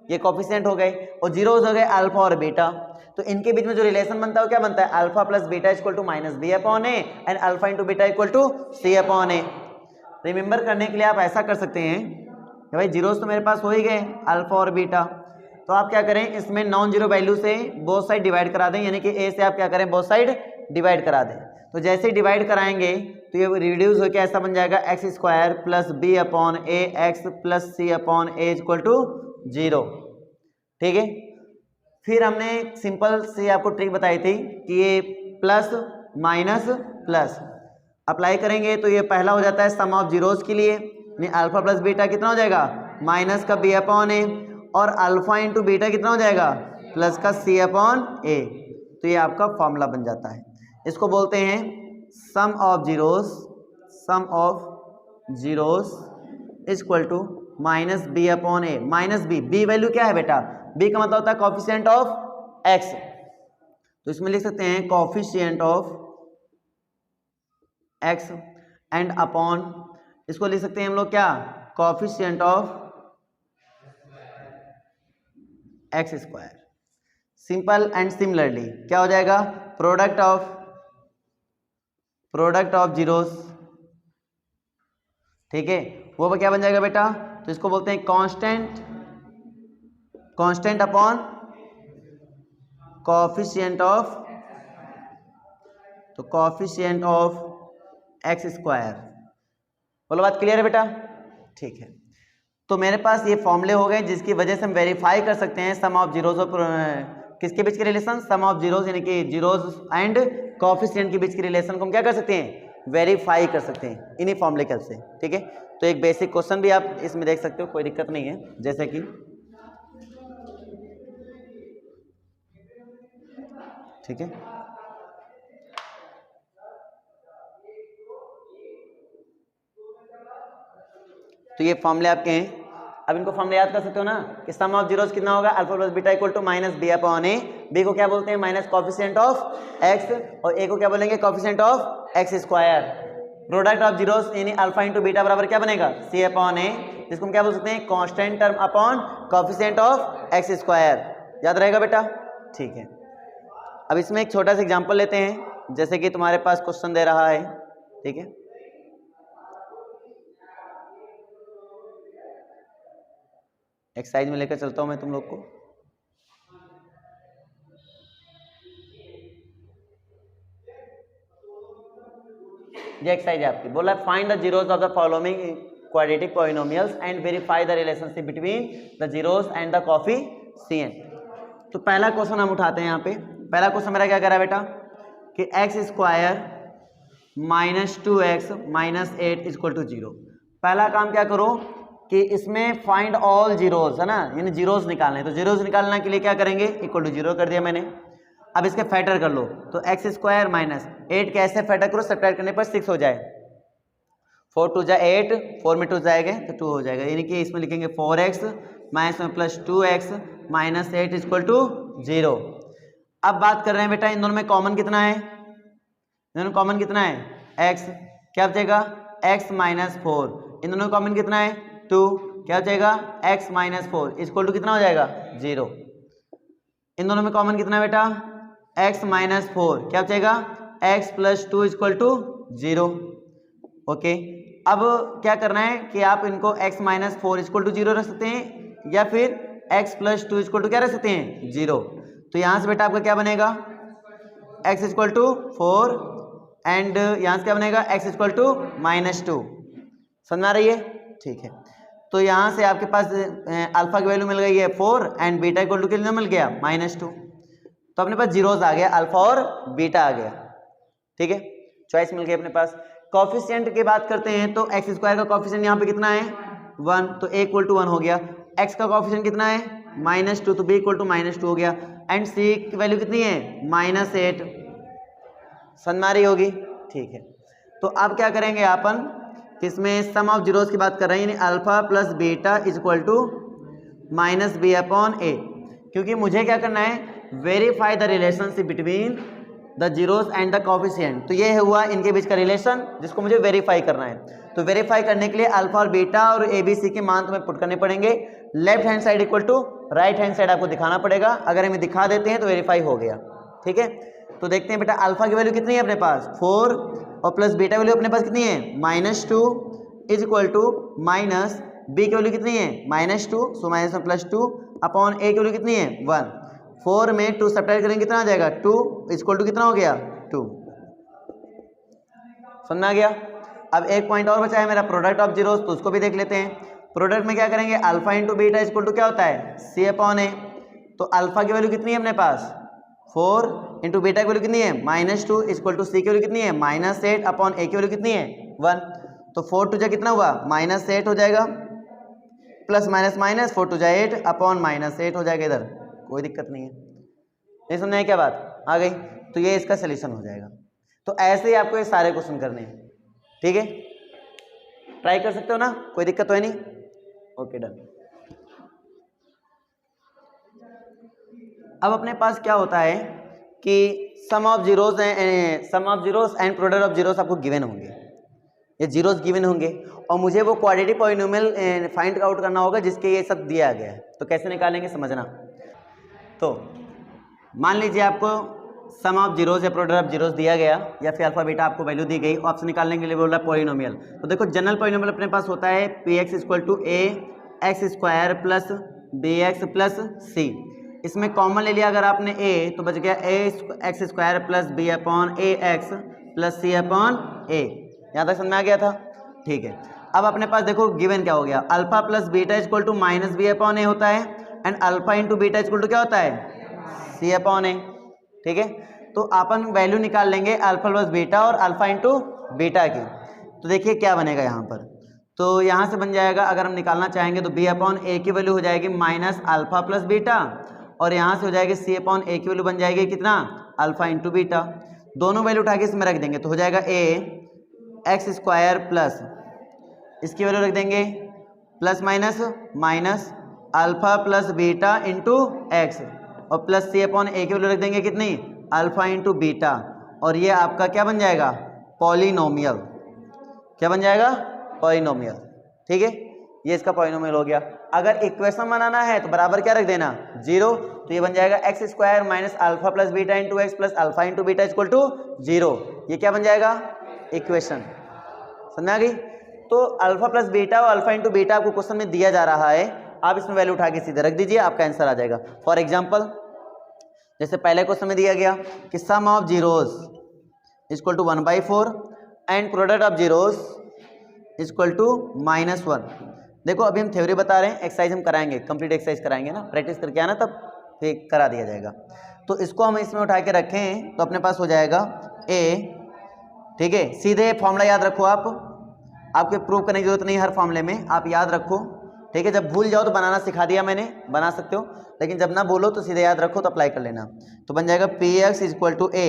Speaker 1: ये कोएफिशिएंट हो गए, और जीरोस हो गए अल्फा और बीटा। तो इनके बीच में जो रिलेशन बनता है वो क्या बनता है, alpha plus beta equal to minus B upon a and alpha into beta equal to c upon a. Remember करने के लिए आप ऐसा कर सकते हैं कि भाई जीरोस तो मेरे पास हो ही गए अल्फा और बीटा, तो आप क्या करें, इसमें नॉन जीरो वैल्यू से बोथ साइड डिवाइड करा दें, यानी कि ए से आप क्या करें, बोथ साइड डिवाइड करा दें। तो जैसे ही डिवाइड कराएंगे तो ये रिड्यूस होकर ऐसा बन जाएगा x square plus b upon a x plus c upon a equal to zero, ठीक है। फिर हमने सिंपल से आपको ट्रिक बताई थी कि ये प्लस माइनस प्लस अप्लाई करेंगे तो ये पहला हो जाता है सम ऑफ जीरोस के लिए, यानी अल्फा प्लस बीटा कितना हो जाएगा, माइनस का बी अपॉन ए, और अल्फा इंटू बीटा कितना हो जाएगा, प्लस का सी अपॉन ए। तो ये आपका फॉर्मूला बन जाता है। इसको बोलते हैं sum of zeros, sum of zeros equal to minus B upon A, minus B, B value क्या है बेटा, बी का मतलब होता है कोएफिशिएंट ऑफ एक्स। तो इसमें लिख सकते हैं coefficient of x and upon, इसको लिख सकते हैं हम लोग क्या, coefficient of x square. Simple and similarly क्या हो जाएगा, प्रोडक्ट ऑफ जीरोस, ठीक है, वो क्या बन जाएगा बेटा, तो इसको बोलते हैं कांस्टेंट अपॉन कोएफिशिएंट ऑफ, तो कोएफिशिएंट ऑफ एक्स स्क्वायर। बोलो बात क्लियर है बेटा, ठीक है। तो मेरे पास ये फॉर्मूले हो गए जिसकी वजह से हम वेरीफाई कर सकते हैं सम ऑफ जीरोस और किसके बीच के रिलेशन, सम ऑफ जीरोस यानी कि जीरोस एंड कोएफिशिएंट के बीच के रिलेशन को हम क्या कर सकते हैं, वेरीफाई कर सकते हैं इन्हीं फॉर्मूले के हेल्प से, ठीक है। तो एक बेसिक क्वेश्चन भी आप इसमें देख सकते हो, कोई दिक्कत नहीं है, जैसे कि ठीक है, तो ये फॉर्मूले आपके हैं। अब इनको फॉर्मूले याद कर सकते हो ना कि सम ऑफ जीरोस कितना होगा, alpha plus beta equal to minus B upon a, b को क्या बोलते हैं, माइनस कोएफिशिएंट ऑफ एक्स, और ए को क्या बोलेंगे, coefficient of x square. Product of zeros यानी अल्फा इंटू बीटा बराबर क्या बनेगा, सी अपॉन ए, जिसको हम क्या बोल सकते हैं, constant term upon coefficient of x square. याद रहेगा बेटा, ठीक है। अब इसमें एक छोटा सा एग्जांपल लेते हैं, जैसे कि तुम्हारे पास क्वेश्चन दे रहा है, ठीक है। एक्सरसाइज में लेकर चलता हूं मैं तुम लोग को। ये एक्सरसाइज है आपकी, बोला find the zeros of the following quadratic polynomials and verify the relationship between the zeros and the coefficient. तो पहला क्वेश्चन हम उठाते हैं यहाँ पे। पहला क्वेश्चन मेरा क्या कह रहा है बेटा कि x square minus 2x minus 8 equal to 0। पहला काम क्या करो कि इसमें फाइंड ऑल जीरोस, है ना, यानी जीरोस निकालने। तो जीरोस निकालने के लिए क्या करेंगे, इक्वल टू 0 कर दिया मैंने। अब इसके फैक्टर कर लो, तो एक्स स्क्वायर माइनस 8 कैसे फैक्टर करो, सब्ट्रैक्ट करने पर 6 हो जाए। 4 2 जा 8, 4 में 2 जाएगा तो 2 हो जाएगा, यानी कि इसमें लिखेंगे 4x माइनस में plus 2x minus 8 equal to 0। अब बात कर रहे हैं बेटा इन दोनों में कॉमन कितना है, इन दोनों कॉमन कितना है x, क्या बचेगा x माइनस 4, इन दोनों में कॉमन कितना है 2, क्या बचेगा x माइनस 4 इक्वल टू कितना हो जाएगा 0। इन दोनों में कॉमन कितना है बेटा x माइनस 4, क्या बचेगा x plus 2 equal to 0। Okay, अब क्या करना है कि आप इनको x माइनस 4 इक्वल टू 0 रख सकते हैं या फिर x प्लस 2 इक्वल टू क्या रख सकते हैं 0। तो यहाँ से बेटा आपका क्या बनेगा x इक्वल टू 4 एंड यहाँ से क्या बनेगा x इक्वल टू माइनस 2। समझ आ रही है, ठीक है। तो यहाँ से आपके पास अल्फा की वैल्यू मिल गई है 4 एंड बीटा इक्वल टू कितना मिल गया -2। तो अपने पास जीरोस आ गया, अल्फा और बीटा आ गया, ठीक है, चॉइस मिल गई अपने पास। कॉफिशिएंट की बात करते हैं तो एक्स स्क्वायर का कॉफिशिएंट यहाँ पे कितना है 1, तो a इक्वल टू 1 हो गया। x का कॉफिशिएंट कितना है -2, तो b इक्वल टू -2 हो गया। एंड c की वैल्यू कितनी है -8, समझ में आ रही होगी, ठीक है। तो अब क्या करेंगे अपन, किसमें सम ऑफ जीरोस की बात कर रहे हैं, यानी alpha plus beta is equal to -b upon a, क्योंकि मुझे क्या करना है verify the relationship between the zeros and the coefficient. तो ये हुआ इनके बीच का रिलेशन जिसको मुझे वेरीफाई करना है। तो वेरीफाई करने के लिए अल्फा और बीटा और ए बी सी के मान तुम्हें पुट करने पड़ेंगे। Left hand side equal to right hand side आपको दिखाना पड़ेगा, अगर हमें दिखा देते हैं तो वेरीफाई हो गया, ठीक है। तो देखते हैं बेटा अल्फा की वैल्यू कितनी है अपने पास 4 और प्लस बीटा वैल्यू अपने पास कितनी है -2 is equal to minus b की वैल्यू कितनी है -2, सो माइनस में +2 अपॉन ए की वैल्यू कितनी है 1। 4 में 2 सब्ट्रैक्ट करेंगे कितना आ जाएगा 2 इक्वल टू कितना हो गया 2। समझ आ गया। अब एक पॉइंट और बचा है मेरा प्रोडक्ट ऑफ जीरोस, तो उसको भी देख लेते हैं। प्रोडक्ट में क्या करेंगे alpha into beta equal to क्या होता है c अपॉन ए। तो अल्फा की वैल्यू कितनी है अपने पास 4 इंटू बीटा की वैल्यू कितनी है -2 इक्वल टू सी की वैल्यू कितनी है -8 अपॉन ए की वैल्यू कितनी है 1। तो 4 टू जा कितना हुआ -8 हो जाएगा, प्लस माइनस माइनस 4 टू जा 8 अपॉन -8 हो जाएगा, इधर कोई दिक्कत नहीं है। नहीं समझ में क्या बात आ गई, तो ये इसका सोल्यूशन हो जाएगा। तो ऐसे ही आपको ये सारे क्वेश्चन करने हैं, ठीक है, ट्राई कर सकते हो ना, कोई दिक्कत तो है नहीं। Okay done. अब अपने पास क्या होता है कि sum of zeros and product of zeros आपको गिवन होंगे, ये जीरोस गिवन होंगे और मुझे वो क्वाड्रेटिक पॉलिनोमियल फाइंड आउट करना होगा जिसके ये सब दिया गया है। तो कैसे निकालेंगे समझना। तो मान लीजिए आपको सम ऑफ जीरोस या प्रोडक्ट ऑफ जीरोस दिया गया या फिर अल्फा बीटा आपको वैल्यू दी गई, ऑप्शन निकालने के लिए बोल रहा है पॉलिनोमियल। तो देखो जनरल पॉलिनोमियल अपने पास होता है px equal to a x square plus bx plus c। इसमें कॉमन ले लिया अगर आपने a तो बच गया a x square plus b upon a x plus c upon a। यहाँ तक समझ में आ गया था, ठीक है। अब अपने पास देखो गिवन क्या हो गया, alpha plus beta equal to -b upon A होता है and alpha into beta equal to क्या होता है c अपॉन ए, ठीक है। तो अपन वैल्यू निकाल लेंगे अल्फा प्लस बीटा और अल्फा इंटू बीटा की। तो देखिए क्या बनेगा यहाँ पर, तो यहाँ से बन जाएगा अगर हम निकालना चाहेंगे तो b अपॉन ए की वैल्यू हो जाएगी माइनस अल्फा प्लस बीटा और यहाँ से हो जाएगी c अपॉन ए की वैल्यू बन जाएगी कितना अल्फा इंटू बीटा। दोनों वैल्यू उठा के इसमें रख देंगे तो हो जाएगा a एक्स स्क्वायर प्लस इसकी वैल्यू रख देंगे plus minus minus alpha plus beta into x और प्लस c अपॉन ए की वैल्यू रख देंगे कितनी अल्फा इंटू बीटा, और ये आपका क्या बन जाएगा पॉलिनोमियल। क्या बन जाएगा पॉलिनोमियल, ठीक है, ये इसका पॉलिनोमियल हो गया। अगर इक्वेशन बनाना है तो बराबर क्या रख देना 0, तो ये बन जाएगा x square minus alpha plus beta into x plus alpha into beta equal to 0। ये क्या बन जाएगा इक्वेशन, समझ आ गई। तो अल्फा प्लस बीटा और अल्फा इंटू बीटा आपको क्वेश्चन में दिया जा रहा है, आप इसमें वैल्यू उठा के सीधे रख दीजिए, आपका आंसर आ जाएगा। फॉर एग्जाम्पल जैसे पहले क्वेश्चन में दिया गया कि sum of zeros equal to 1/4 and product of zeros equal to -1। देखो अभी हम थ्योरी बता रहे हैं, एक्सरसाइज हम कराएंगे, कंप्लीट एक्सरसाइज कराएंगे ना, प्रैक्टिस करके आना तब फिर करा दिया जाएगा। तो इसको हम इसमें उठा के रखें तो अपने पास हो जाएगा a, ठीक है। सीधे फॉर्मूला याद रखो, आपके प्रूव करने की जरूरत नहीं हर फॉर्मूले में, आप याद रखो, ठीक है। जब भूल जाओ तो बनाना सिखा दिया मैंने, बना सकते हो, लेकिन जब ना बोलो तो सीधे याद रखो तो अप्लाई कर लेना। तो बन जाएगा px इक्वल टू a,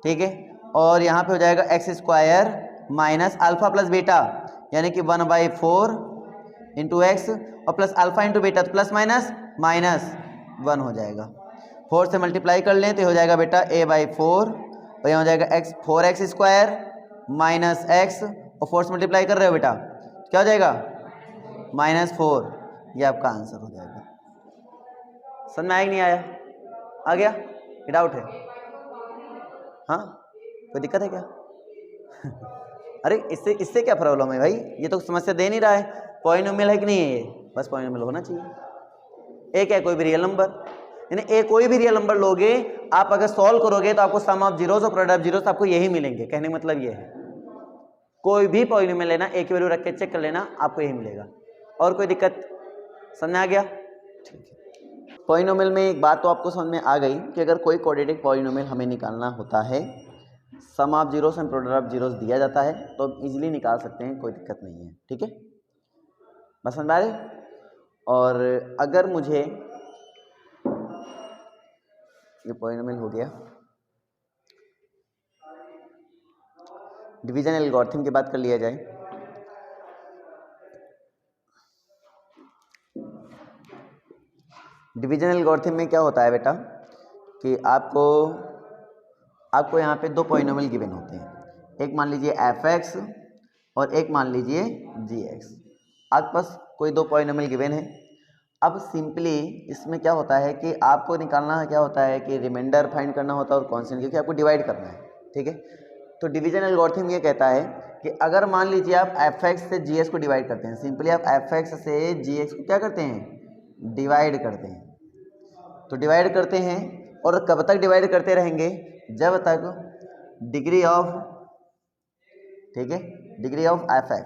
Speaker 1: ठीक है, और यहाँ पे हो जाएगा x square minus alpha plus beta यानी कि 1/4 इंटू एक्स और प्लस अल्फा इंटू बीटा तो प्लस माइनस माइनस 1 हो जाएगा। 4 से मल्टीप्लाई कर लें तो हो जाएगा बेटा a/4 और यहाँ हो जाएगा x 4x² माइनस एक्स और 4 से मल्टीप्लाई कर रहे हो बेटा क्या हो जाएगा -4। ये आपका आंसर हो जाएगा। समझ में आया कि नहीं आया? आ गया? ये डाउट है? हाँ, कोई दिक्कत है क्या? अरे इससे इससे क्या प्रॉब्लम है भाई, ये तो समस्या दे नहीं रहा है। पॉलिनोमियल है कि नहीं है ये? बस पॉलिनोमियल होना चाहिए। एक है कोई भी रियल नंबर, यानी एक कोई भी रियल नंबर लोगे आप अगर सॉल्व करोगे तो आपको सम ऑफ जीरोस और प्रोडक्ट ऑफ जीरोस आपको यही मिलेंगे। कहने का मतलब ये है कोई भी पॉलिनोमियल लेना एक वैल्यू रख के चेक कर लेना आपको यही मिलेगा। और कोई दिक्कत? समझ में आ गया? ठीक है। पॉलिनोमियल में एक बात तो आपको समझ में आ गई कि अगर कोई क्वाड्रेटिक पॉलिनोमियल हमें निकालना होता है, sum of zeros and product of zeros दिया जाता है तो हम इजीली निकाल सकते हैं, कोई दिक्कत नहीं है। ठीक है, बस समझ में आ रही? और अगर मुझे ये पॉलिनोमियल हो गया, डिवीजन एल्गोरिथम की बात कर लिया जाए। डिवीजन एल्गोरिथम में क्या होता है बेटा कि आपको यहाँ पे दो पॉलिनोमियल गिवन होते हैं, एक मान लीजिए f(x) और एक मान लीजिए g(x). आपके पास कोई दो पॉलिनोमियल गिवन है। अब सिंपली इसमें क्या होता है कि आपको निकालना क्या होता है कि रिमाइंडर फाइंड करना होता है और कांस्टेंट, क्योंकि आपको डिवाइड करना है। ठीक है, तो डिवीजन एल्गोरिथम ये कहता है कि अगर मान लीजिए आप f(x) से g(x) को डिवाइड करते हैं, सिंपली आप f(x) से g(x) को क्या करते हैं डिवाइड करते हैं। तो डिवाइड करते हैं और कब तक डिवाइड करते रहेंगे, जब तक डिग्री ऑफ, ठीक है, डिग्री ऑफ f(x) है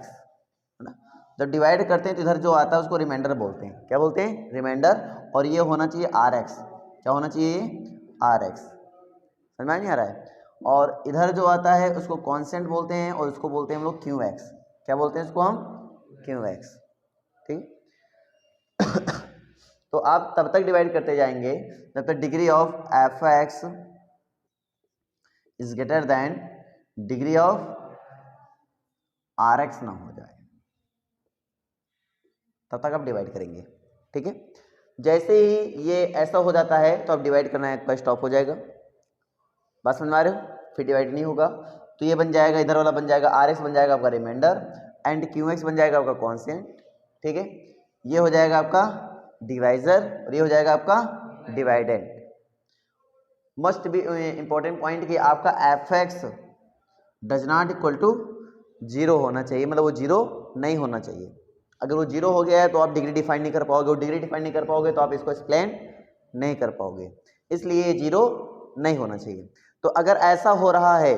Speaker 1: ना। जब डिवाइड करते हैं तो इधर जो आता है उसको रिमाइंडर बोलते हैं। क्या बोलते हैं? रिमाइंडर। और ये होना चाहिए rx। क्या होना चाहिए? rx। समझ में नहीं आ रहा है? और इधर जो आता है उसको कांस्टेंट बोलते हैं और उसको बोलते हैं हम लोग qx। क्या बोलते हैं इसको हम? qx। ठीक तो आप तब तक डिवाइड करते जाएंगे जब तक degree of f(x) is greater than degree of rx ना हो जाए, तब तक आप डिवाइड करेंगे। ठीक है, जैसे ही ये ऐसा हो जाता है तो आप डिवाइड करना आपका स्टॉप हो जाएगा। बात समझ में आ रहे हो? फिर डिवाइड नहीं होगा तो ये बन जाएगा, इधर वाला बन जाएगा rx बन जाएगा आपका रिमाइंडर एंड qx बन जाएगा आपका कांस्टेंट। ठीक है, ये हो जाएगा आपका डिवाइजर और ये हो जाएगा आपका dividend. Must be important point कि आपका f(x) does not equal to 0 होना चाहिए, मतलब वो 0 नहीं होना चाहिए। अगर वो 0 हो गया है तो आप डिग्री डिफाइन नहीं कर पाओगे, वो डिग्री डिफाइन नहीं कर पाओगे तो आप इसको एक्सप्लेन नहीं कर पाओगे, इसलिए ये 0 नहीं होना चाहिए। तो अगर ऐसा हो रहा है,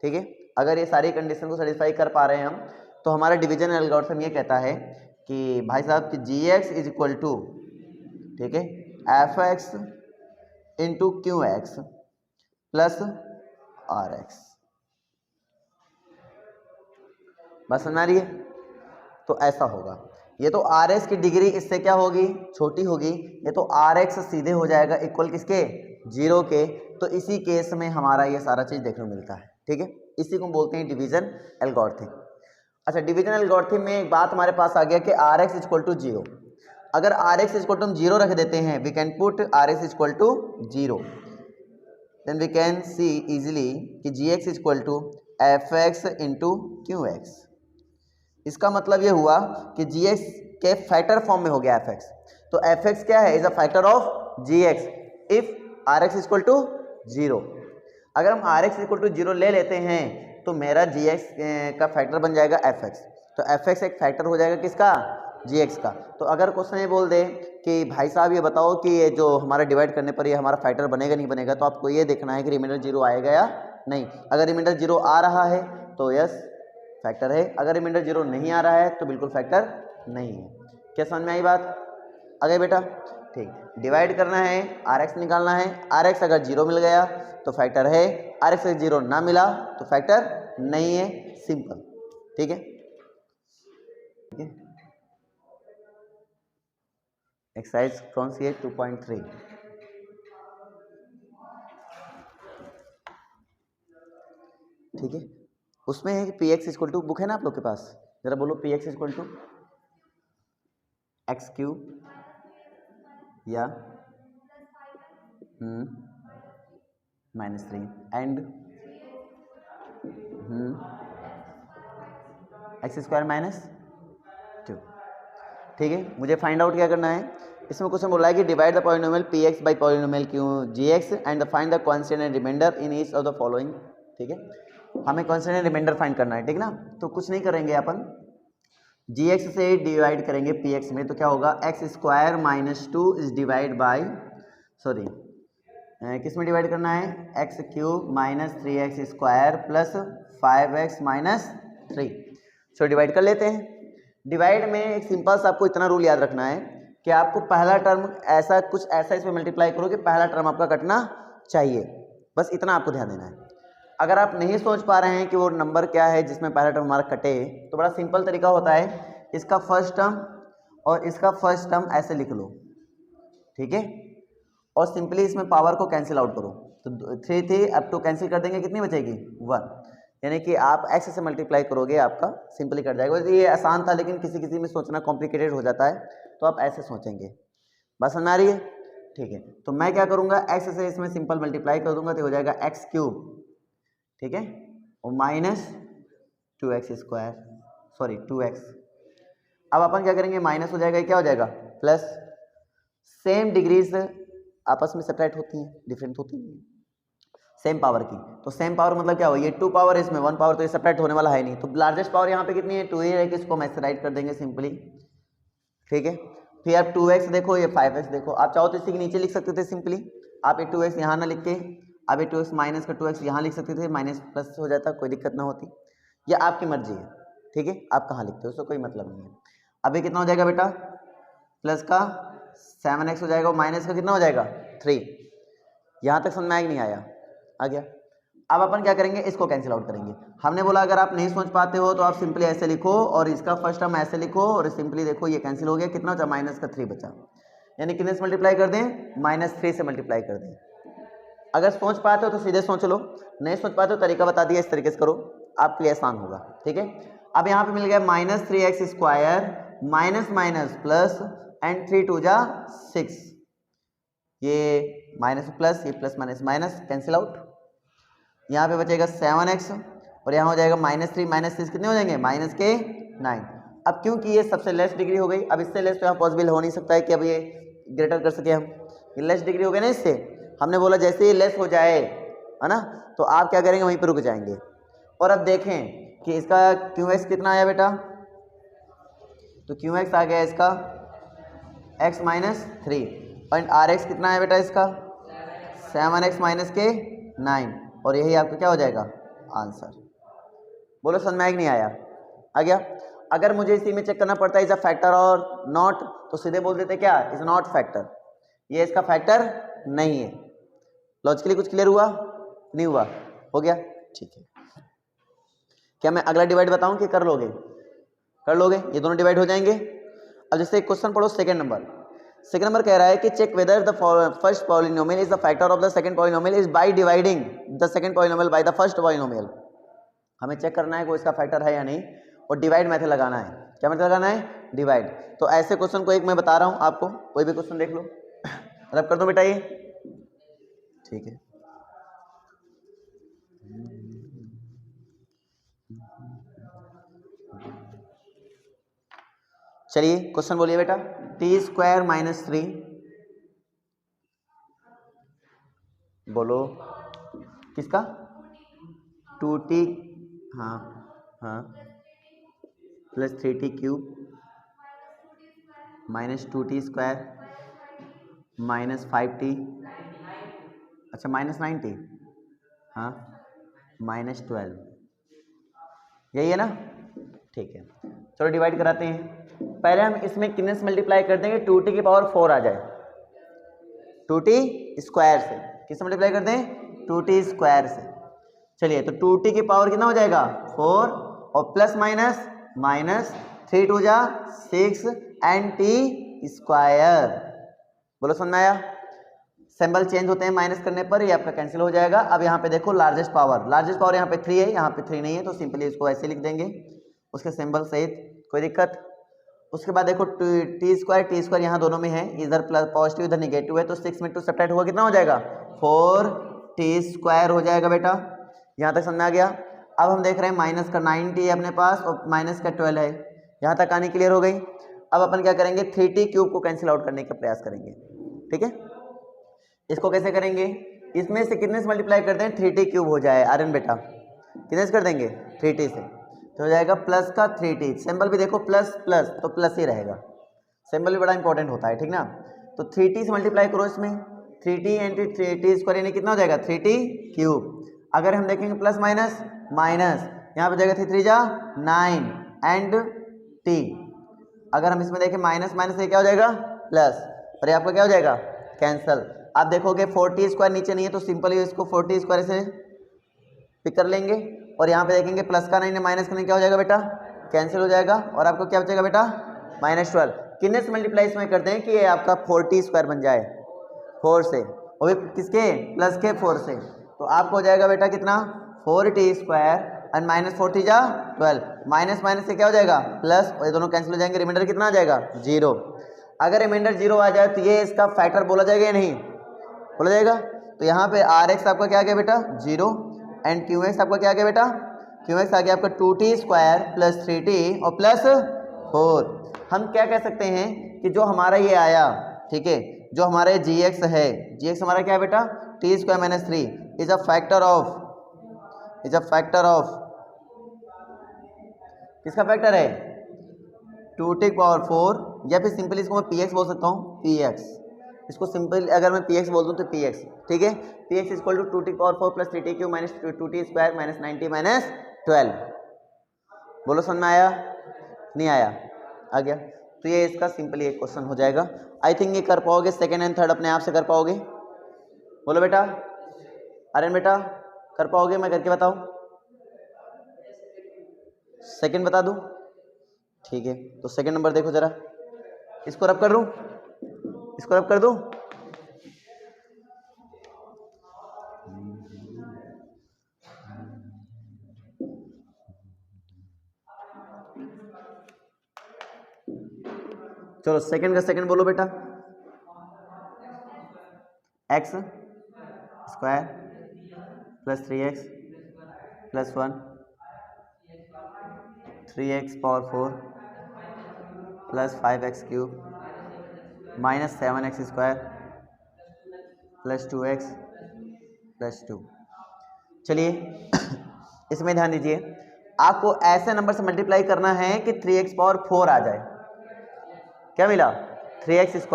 Speaker 1: ठीक है, अगर ये सारी कंडीशन को सेटिस्फाई कर पा रहे हैं हम, तो हमारा डिवीजन एल्गोरिथम ये कहता है कि भाई साहब कि gx इज इक्वल टू, ठीक है, f(x) into qx plus rx। बस समझ आ रही है? तो ऐसा होगा। ये तो rx की डिग्री इससे क्या होगी? छोटी होगी। ये तो rx सीधे हो जाएगा इक्वल किसके? 0 के। तो इसी केस में हमारा ये सारा चीज देखने को मिलता है। ठीक है, इसी को बोलते हैं डिवीजन एल्गोरिथम। अच्छा, डिवीजन एल्गोरिथम में एक बात हमारे पास आ गया कि rx इक्वल टू 0। अगर rx इक्वल टू हम 0 रख देते हैं, we can put rx equal to 0, then we can see easily कि gx equal to f(x) into qx। इसका मतलब ये हुआ कि gx के फैक्टर फॉर्म में हो गया f(x). तो f(x) क्या है? Is a factor of gx if rx equal to 0। अगर हम rx इक्वल टू 0 ले लेते हैं तो मेरा gx का फैक्टर बन जाएगा f(x). तो f(x) एक फैक्टर हो जाएगा किसका? gx का। तो अगर क्वेश्चन ये बोल दे कि भाई साहब ये बताओ कि ये जो हमारा डिवाइड करने पर ये हमारा फैक्टर बनेगा नहीं बनेगा, तो आपको ये देखना है कि रिमाइंडर 0 आएगा या नहीं। अगर रिमाइंडर 0 आ रहा है तो यस फैक्टर है, अगर रिमाइंडर 0 नहीं आ रहा है तो बिल्कुल फैक्टर नहीं है। क्या समझ में आई बात? आ गई बेटा? ठीक, डिवाइड करना है, rx निकालना है। rx अगर 0 मिल गया तो फैक्टर है, rx से 0 ना मिला तो फैक्टर नहीं है। सिंपल। ठीक है, ठीक है। एक्सरसाइज कौन सी है? 2.3। ठीक है, उसमें है कि P x equal to, book है ना आप लोग के पास, जरा बोलो P x equal to X cube या -3 एंड एक्स स्क्वायर -2। ठीक है, मुझे फाइंड आउट क्या करना है, इसमें क्वेश्चन बोला है कि divide the polynomial P X by polynomial Q G X and find the constant and remainder in each of the following. ठीक है, हमें कांस्टेंट एंड रिमाइंडर फाइंड करना है, ठीक ना। तो कुछ नहीं करेंगे अपन, जी एक्स से डिवाइड करेंगे पी एक्स में, तो क्या होगा, x square -2 is divide by, sorry किस में डिवाइड करना है, x cube -3x square plus 5x -3। चलो डिवाइड कर लेते हैं। डिवाइड में एक सिंपल सा आपको इतना रूल याद रखना है कि आपको पहला टर्म ऐसा कुछ ऐसा इसमें मल्टीप्लाई करो कि पहला टर्म आपका कटना चाहिए, बस इतना आपको ध्यान देना है। अगर आप नहीं सोच पा रहे हैं कि वो नंबर क्या है जिसमें पहला टर्म हमारा कटे, तो बड़ा सिंपल तरीका होता है, इसका फर्स्ट टर्म और इसका फर्स्ट टर्म ऐसे लिख लो, ठीक है, और सिंपली इसमें पावर को कैंसिल आउट करो, तो 3 थी, अब तो कैंसिल कर देंगे, कितनी बचेगी 1, यानी कि आप x से मल्टीप्लाई करोगे आपका सिंपली कट जाएगा। ये आसान था, लेकिन किसी किसी में सोचना कॉम्प्लिकेटेड हो जाता है, तो आप ऐसे सोचेंगे। बस समझ आ रही है, ठीक है। तो मैं क्या करूँगा, x से इसमें सिंपल मल्टीप्लाई कर दूंगा, तो हो जाएगा एक्स क्यूब, ठीक है, और -2x स्क्वायर, सॉरी 2x। अब अपन क्या करेंगे, माइनस हो जाएगा, क्या हो जाएगा प्लस, सेम डिग्रीज आपस में सेपरेट होती हैं, डिफरेंट होती हैं, सेम पावर की। तो सेम पावर मतलब क्या हो, ये 2 पावर है इसमें 1 पावर, तो ये सेपरेट होने वाला है नहीं, तो लार्जेस्ट पावर यहाँ पे कितनी है 2 ही है, कि इसको हम ऐसे राइट कर देंगे सिंपली, ठीक है। फिर आप 2x देखो, ये 5x देखो, आप चाहो तो इसी के नीचे लिख सकते थे सिंपली, आप ये 2x यहाँ ना लिख के, आप ये 2x माइनस का 2x यहाँ लिख सकते थे, माइनस प्लस हो जाता, कोई दिक्कत ना होती, या आपकी मर्जी है, ठीक है, आप कहाँ लिखते हो उसको कोई मतलब नहीं है। अब ये कितना हो जाएगा बेटा, प्लस का 7x हो जाएगा, और माइनस का कितना हो जाएगा 3। यहाँ तक समझ में नहीं आया, आ गया। अब अपन क्या करेंगे, इसको कैंसिल आउट करेंगे। हमने बोला अगर आप नहीं समझ पाते हो तो आप सिंपली ऐसे लिखो, और इसका फर्स्ट टर्म ऐसे लिखो, और सिंपली देखो ये कैंसिल हो गया, कितना बचा -3 बचा, यानी कितने से मल्टीप्लाई कर दें, -3 से मल्टीप्लाई कर दें। अगर सोच पाते हो तो सीधे सोच लो, नहीं सोच पाते हो तरीका बता दिया, इस तरीके से करो, आपके लिए आसान होगा, ठीक है। अब यहाँ पे मिल गया -3x square minus minus plus and 3 2 जा 6, ये माइनस प्लस, ये plus minus minus cancel out, यहाँ पे बचेगा 7x, और यहाँ हो जाएगा -3 -6 कितने हो जाएंगे, -9। अब क्योंकि ये सबसे लेस डिग्री हो गई, अब इससे लेस तो यहाँ पॉसिबल हो नहीं सकता है कि अब ये ग्रेटर कर सके हम, ये लेस डिग्री हो गई ना इससे, हमने बोला जैसे ये लेस हो जाए, है ना, तो आप क्या करेंगे, वहीं पर रुक जाएंगे। और अब देखें कि इसका QX कितना आया बेटा, तो QX आ गया इसका x -3, और RX कितना है बेटा इसका 7x -9, और यही आपका क्या हो जाएगा आंसर। बोलो समझ में नहीं आया, आ गया। अगर मुझे इसी में चेक करना पड़ता है इज अ फैक्टर और नॉट, तो सीधे बोल देते क्या, इज नॉट फैक्टर, ये इसका फैक्टर नहीं है। लॉजिकली कुछ क्लियर हुआ, नहीं हुआ, हो गया, ठीक है। क्या मैं अगला डिवाइड बताऊं कि कर लोगे, कर लोगे, ये दोनों डिवाइड हो जाएंगे। अब जैसे क्वेश्चन पढ़ो, सेकंड नंबर कह रहा है कि check whether the first polynomial is the factor of the second polynomial is by dividing the second polynomial by the first polynomial. हमें चेक करना है कोई इसका फैक्टर है या नहीं, और डिवाइड मेथड लगाना है। क्या मेथड लगाना है, डिवाइड। तो ऐसे क्वेश्चन को एक मैं बता रहा हूं आपको, कोई भी क्वेश्चन देख लो, रब कर दो बेटा ये, ठीक है। चलिए क्वेश्चन बोलिए बेटा, t² -3, बोलो किसका, 2t, हाँ हाँ, plus 3t cube -2t square -5t, अच्छा -9t, हाँ -12, यही है ना, ठीक है। चलो डिवाइड कराते हैं। पहले हम इसमें कितने से मल्टीप्लाई कर देंगे, 2t की पावर 4 आ जाए, 2t स्क्वायर से, किससे मल्टीप्लाई कर दें, 2t स्क्वायर से। चलिए तो 2t की पावर कितना हो जाएगा 4, और प्लस माइनस माइनस 3 2 जा 6 एंड t स्क्वायर, बोलो समझ में आया। सिंबल चेंज होते हैं माइनस करने पर, ये आपका कैंसिल हो जाएगा। अब यहाँ पे देखो लार्जेस्ट पावर यहाँ पे 3 है, यहाँ पे 3 नहीं है, तो सिंपली इसको ऐसे लिख देंगे उसके सिंबल सहित, कोई दिक्कत। उसके बाद देखो टी स्क्वायर यहाँ दोनों में है, इधर प्लस पॉजिटिव इधर निगेटिव है, तो 6 में 2 सब्ट्रैक्ट हुआ कितना हो जाएगा 4t² हो जाएगा बेटा। यहाँ तक समझ आ गया। अब हम देख रहे हैं माइनस का 90 है अपने पास और माइनस का 12 है, यहाँ तक कहानी क्लियर हो गई। अब अपन क्या करेंगे 3t³ को कैंसिल आउट करने का प्रयास करेंगे, ठीक है। इसको कैसे करेंगे, इसमें से कितने से मल्टीप्लाई करते हैं 3t³ हो जाए आर्यन बेटा, कितने से कर देंगे 3t से, तो हो जाएगा प्लस का 3t। सिंबल भी देखो प्लस प्लस तो प्लस ही रहेगा, सिंबल भी बड़ा इंपॉर्टेंट होता है, ठीक ना। तो 3t से मल्टीप्लाई करो इसमें, 3t इंटू 3t² यानी कितना हो जाएगा 3t³। अगर हम देखेंगे प्लस माइनस माइनस, यहाँ पर जाएगा 3 3 जा 9 एंड t। अगर हम इसमें देखें माइनस माइनस से क्या हो जाएगा प्लस, और ये आपका क्या हो जाएगा कैंसल। आप देखोगे 4t² नीचे नहीं है, तो सिंपली इसको 4t² से पिक कर लेंगे, और यहाँ पे देखेंगे प्लस का 9 है माइनस का 9 क्या हो जाएगा बेटा कैंसिल हो जाएगा, और आपको क्या बचेगा बेटा -12। कितने से मल्टीप्लाई इसमें करते हैं कि ये आपका 4t² बन जाए 4 से, और किसके प्लस के 4 से, तो आपको हो जाएगा बेटा कितना 4t² एंड -4 3 जा 12, माइनस माइनस से क्या हो जाएगा प्लस, और ये दोनों कैंसिल हो जाएंगे, रिमाइंडर कितना आ जाएगा 0। अगर रिमाइंडर 0 आ जाए तो ये इसका फैक्टर बोला जाएगा या नहीं बोला जाएगा। तो यहाँ पे Rx आपका क्या आ गया बेटा 0 एंड Qx आपका क्या आ गया बेटा, Qx आ गया आपका 2t² प्लस 3t और प्लस 4। हम क्या कह सकते हैं कि जो हमारा ये आया, ठीक है, जो हमारा gx है, gx हमारा क्या है बेटा t² - 3 is a factor of किसका फैक्टर है 2t⁴, या फिर सिंपली इसको मैं px बोल सकता हूँ, px, इसको सिंपल अगर मैं px बोल दूँ तो px, ठीक है। px equal to 2t⁴ plus 3t³ minus 2t² minus 90 minus 12। बोलो समझ में आया नहीं आया, आ गया। तो ये इसका सिंपली एक क्वेश्चन हो जाएगा। आई थिंक ये कर पाओगे, सेकेंड एंड थर्ड अपने आप से कर पाओगे। बोलो बेटा आर्यन बेटा कर पाओगे, मैं करके बताऊँ, सेकंड बता दूँ, ठीक है। तो सेकंड नंबर देखो जरा, इसको रब कर दूँ, इसको रब कर दूँ, चलो सेकंड का सेकंड बोलो बेटा, x² plus 3x plus 1 3x power 4 plus 5x³ minus 7x² plus 2x plus 2। चलिए इसमें ध्यान दीजिए, आपको ऐसे नंबर से मल्टीप्लाई करना है कि 3x पावर 4 आ जाए। क्या मिला 3x²,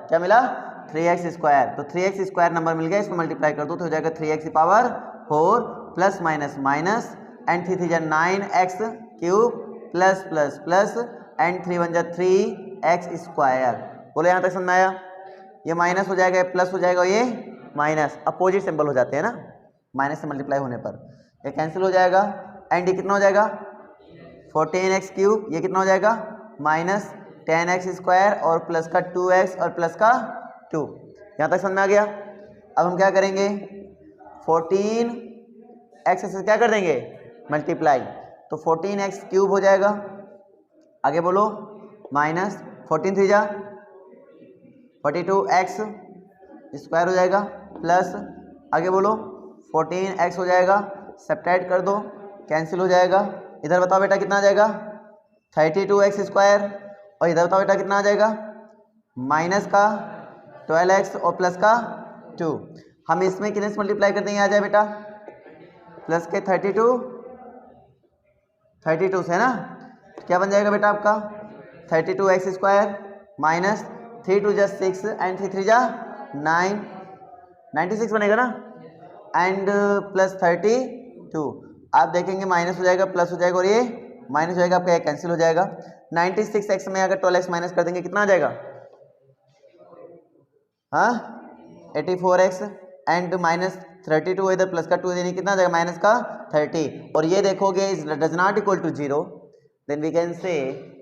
Speaker 1: क्या मिला 3x², तो 3x² नंबर मिल गया, इसको मल्टीप्लाई कर दो तो हो जाएगा 3x power 4 plus minus minus and 3 3 जा 9x³ plus plus plus and 3 1 जा 3x²। बोलो यहाँ तक समझ में आया। ये माइनस हो जाएगा, प्लस हो जाएगा, ये माइनस, अपोजिट सिंबल हो जाते हैं ना माइनस से मल्टीप्लाई होने पर, ये कैंसिल हो जाएगा एंड ये कितना हो जाएगा 14x³ ये कितना हो जाएगा माइनस 10x² और प्लस का 2x और प्लस का 2। यहाँ तक समझ में आ गया। अब हम क्या करेंगे 14x से क्या कर देंगे मल्टीप्लाई, तो 14x³ हो जाएगा, आगे बोलो माइनस 14 3 जा 42x² हो जाएगा प्लस, आगे बोलो 14x हो जाएगा, सब्ट्रैक्ट कर दो कैंसिल हो जाएगा। इधर बताओ बेटा कितना आ जाएगा 32x², और इधर बताओ बेटा कितना आ जाएगा माइनस का 12x और प्लस का 2। हम इसमें कितने से मल्टीप्लाई कर देंगे आ जाए बेटा प्लस के 32 से ना, क्या बन जाएगा बेटा आपका 32x² माइनस 3 2 जा 6 एंड 3 3 जा 9 96 बनेगा ना, एंड प्लस 32। आप देखेंगे माइनस हो जाएगा प्लस हो जाएगा और ये माइनस हो जाएगा, आपका ये कैंसिल हो जाएगा। 96x में अगर 12x माइनस कर देंगे कितना आ जाएगा, हाँ 84x एंड माइनस 32 इधर प्लस का 2 देने कितना आ जाएगा माइनस का 30, और ये देखोगे is does not equal to 0, then we can say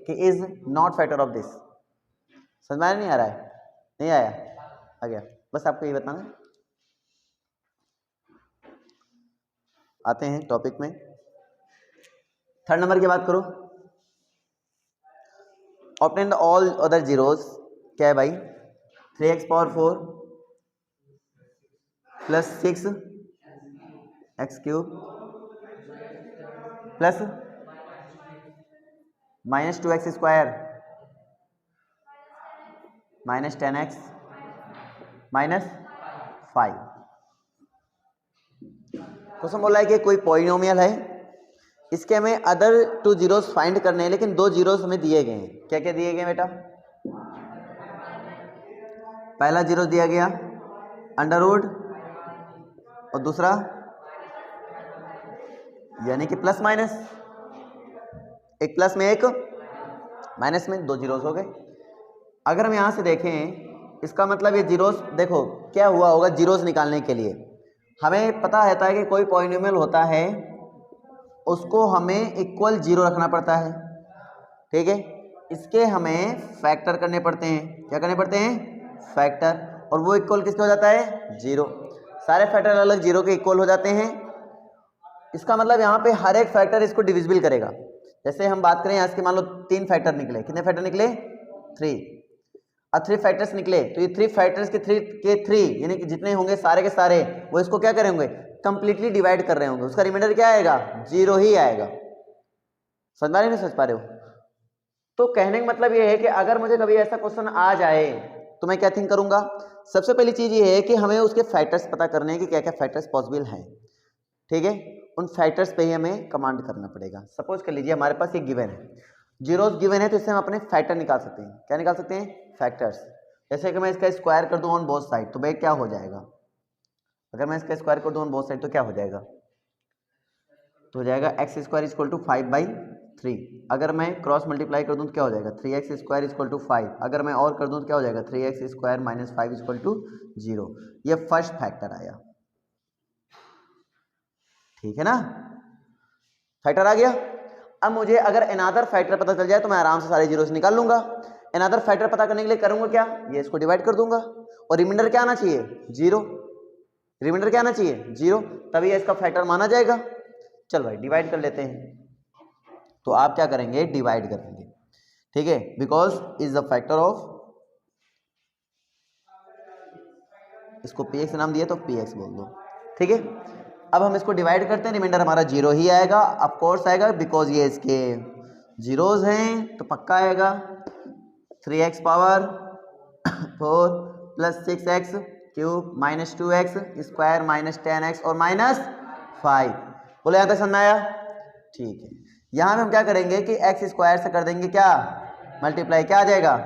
Speaker 1: कि is not factor of this. समझ में नहीं आ रहा है, नहीं आया, आ गया, बस आपको ये बताना। आते हैं टॉपिक में। थर्ड नंबर की बात करो, obtain the all other zeros. क्या है भाई, 3x power 4 plus 6x cube plus minus 2x square minus 10x minus 5। Question बोला है कि कोई पॉलिनोमियल है, इसके हमें अदर 2 जीरोस फाइंड करने हैं, लेकिन 2 जीरोस हमें दिए गए हैं। क्या क्या दिए गए बेटा, पहला जीरो दिया गया अंडर रूट, और दूसरा यानी कि प्लस माइनस, एक प्लस में एक माइनस में, 2 जीरोस हो गए। अगर हम यहां से देखें, इसका मतलब ये जीरोस, देखो क्या हुआ होगा, जीरोस निकालने के लिए हमें पता रहता है कि कोई पॉलिनोमियल होता है उसको हमें इक्वल जीरो रखना पड़ता है, ठीक है। इसके हमें फैक्टर करने पड़ते हैं। क्या करने पड़ते हैं, फैक्टर, और वो इक्वल किसके हो जाता है, जीरो। सारे फैक्टर अलग जीरो के इक्वल हो जाते हैं। इसका मतलब यहाँ पे हर एक फैक्टर इसको डिविजिबल करेगा। जैसे हम बात करें यहाँ इसके, मान लो 3 फैक्टर निकले, कितने फैक्टर निकले, 3। अब 3 फैक्टर्स निकले, तो ये 3 फैक्टर्स के 3 यानी कि जितने होंगे सारे के सारे, वो इसको क्या करेंगे, कंप्लीटली डिवाइड कर रहे होंगे। उसका रिमाइंडर क्या आएगा, जीरो ही आएगा। समझ पा रहे नहीं समझ पा रहे हो? तो कहने का मतलब ये है कि अगर मुझे कभी ऐसा क्वेश्चन आ जाए तो मैं क्या थिंक करूंगा, सबसे पहली चीज ये है कि हमें उसके फैक्टर्स पता करने हैं कि क्या क्या फैक्टर्स पॉसिबल हैं, ठीक है। उन फैक्टर्स पे ही हमें कमांड करना पड़ेगा। सपोज कर लीजिए हमारे पास एक गिवन है, जीरोस गिवन है, तो इससे हम अपने फैक्टर निकाल सकते हैं। क्या निकाल सकते हैं, फैक्टर्स। जैसे कि मैं इसका स्क्वायर कर दूं ऑन बोथ साइड, तो भाई क्या हो जाएगा, अगर मैं इसका स्क्वायर कर दूं ऑन बोथ साइड तो क्या हो जाएगा, तो हो जाएगा एक्स स्क्वायर इक्वल टू 5/3। अगर मैं क्रॉस मल्टीप्लाई कर दूं तो क्या हो जाएगा, 3x स्क्वायर इक्वल टू 5। अगर मैं और कर दूं तो क्या हो जाएगा, 3x square minus 5 equal to 0। ये फर्स्ट फैक्टर आया, ठीक है ना, फैक्टर आ गया। अब मुझे अगर अनदर फैक्टर पता चल जाए तो मैं आराम से सारे जीरोस निकाल लूंगा। अनदर फैक्टर पता करने के लिए करूंगा क्या, ये इसको डिवाइड कर दूंगा, और रिमाइंडर क्या आना चाहिए, जीरो। रिमाइंडर क्या आना चाहिए, जीरो, तभी इसका फैक्टर माना जाएगा। चल भाई डिवाइड कर लेते हैं, तो आप क्या करेंगे, डिवाइड करेंगे, ठीक है, because is the factor of, इसको px नाम दिया तो px बोल दो, ठीक है। अब हम इसको डिवाइड करते हैं, रिमाइंडर हमारा जीरो ही आएगा, ऑफ कोर्स आएगा, बिकॉज ये इसके जीरोज हैं तो पक्का आएगा। 3x power 4 plus 6x cube minus 2x square minus 10x और माइनस 5। बोले यहाँ तक समझ आया, ठीक है। यहाँ पे हम क्या करेंगे कि x स्क्वायर से कर देंगे क्या, मल्टीप्लाई, क्या आ जाएगा,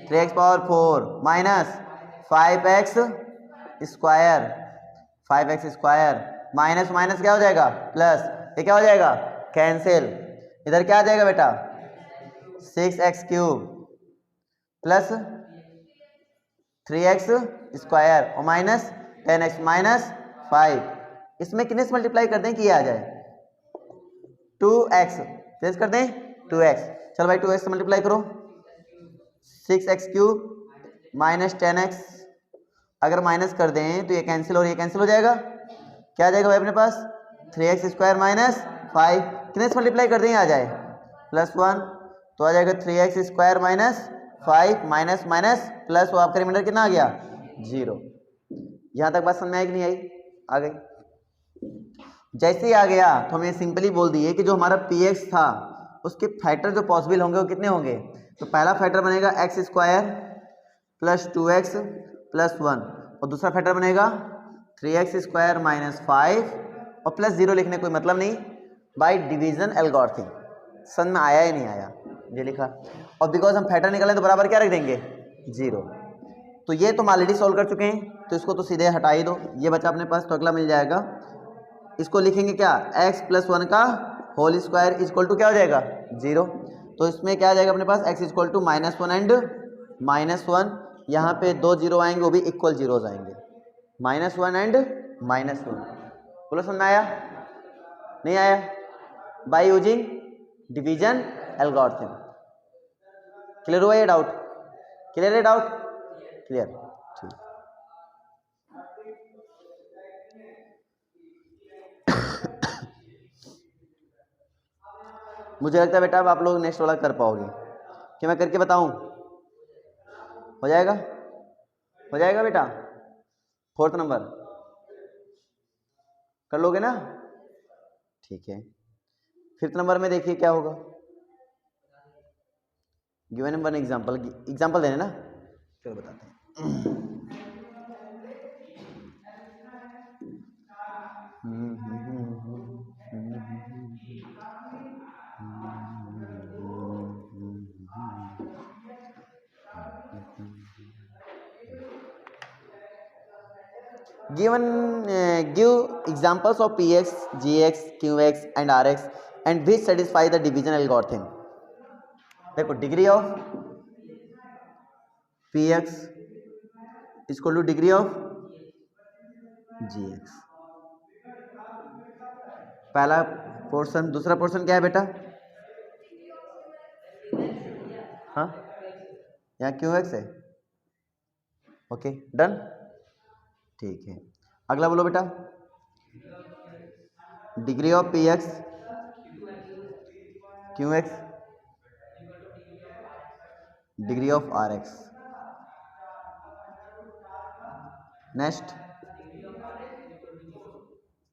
Speaker 1: 3x power 4 minus 5x square, 5x square minus minus क्या हो जाएगा, प्लस, ये क्या हो जाएगा, कैंसिल। इधर क्या आ जाएगा बेटा, 6x cube plus 3x square और माइनस 10x माइनस 5। इसमें कितने से मल्टीप्लाई कर दें कि ये आ जाए, 2x, कैसे कर दें, 2x। चलो भाई 2x से मल्टीप्लाई करो, 6x क्यूब माइनस 10x, अगर माइनस कर दें तो ये कैंसिल और ये कैंसिल हो जाएगा। क्या आ जाएगा भाई अपने पास, 3x स्क्वायर माइनस 5, कितने से मल्टीप्लाई कर दें आ जाए, +1, तो आ जाएगा 3x square minus 5 minus minus plus, वो आपका रिमाइंडर कितना आ गया, 0। यहाँ तक बात समझ में आई कि नहीं आई, आ गई। जैसे ही आ गया तो हमें सिंपली बोल दिए कि जो हमारा px था उसके फैक्टर जो पॉसिबल होंगे वो कितने होंगे। तो पहला फैक्टर बनेगा x square plus 2x plus 1, और दूसरा फैक्टर बनेगा 3x स्क्वायर माइनस 5 और प्लस 0 लिखने कोई मतलब नहीं, बाय डिवीजन एल्गोरिथम। समझ में आया ही नहीं आया, ये लिखा। और बिकॉज हम फैक्टर निकालें तो बराबर क्या रख देंगे, 0। तो ये तो ऑलरेडी सॉल्व कर चुके हैं, तो इसको तो सीधे हटा ही दो, ये बचा अपने पास, तो अगला मिल जाएगा। इसको लिखेंगे क्या, x प्लस 1 का होल स्क्वायर इक्वल टू क्या हो जाएगा, 0। तो इसमें क्या आ जाएगा अपने पास, x इक्वल टू -1 एंड -1, यहाँ पे 2 जीरो आएंगे, वो भी इक्वल जीरोज आएंगे, -1 एंड -1। बोलो समझ में आया, नहीं आया, by using division algorithm. Clear हुआ ये डाउट, क्लियर है डाउट, क्लियर, ठीक। मुझे लगता है बेटा अब आप लोग नेक्स्ट वाला कर पाओगे। क्या मैं करके बताऊं? हो जाएगा? हो जाएगा बेटा? 4th नंबर कर लोगे ना? ठीक है। 5th नंबर में देखिए क्या होगा। गिवन वन एग्जाम्पल देने ना, चलो बताते हैं। Give examples of px, gx, qx and rx and which satisfy the division algorithm. देखो degree of px equal two degree of gx, पहला पोर्शन। दूसरा पोर्शन क्या है बेटा? हाँ, यहाँ qx है। ओके डन, ठीक है। अगला बोलो बेटा, degree of px qx degree of rx। Next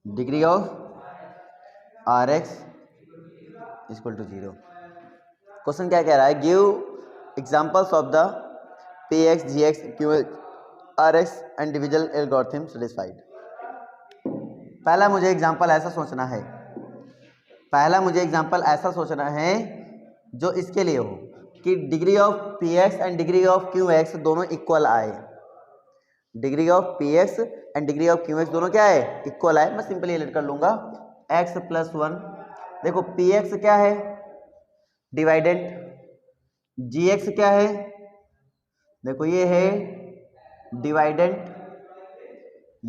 Speaker 1: degree of rx equal to 0। Question क्या कह रहा है? Give examples of the px, gx, qx, rx and division algorithm satisfied. पहला मुझे एग्जांपल ऐसा सोचना है, जो इसके लिए हो कि degree of px and degree of qx दोनों इक्वल आए। Degree of px and degree of qx दोनों क्या है? इक्वल आए। मैं सिंपली लेट कर लूंगा x प्लस 1। देखो px क्या है? डिवाइडेंट। gx क्या है? देखो ये है डिवाइडेंट,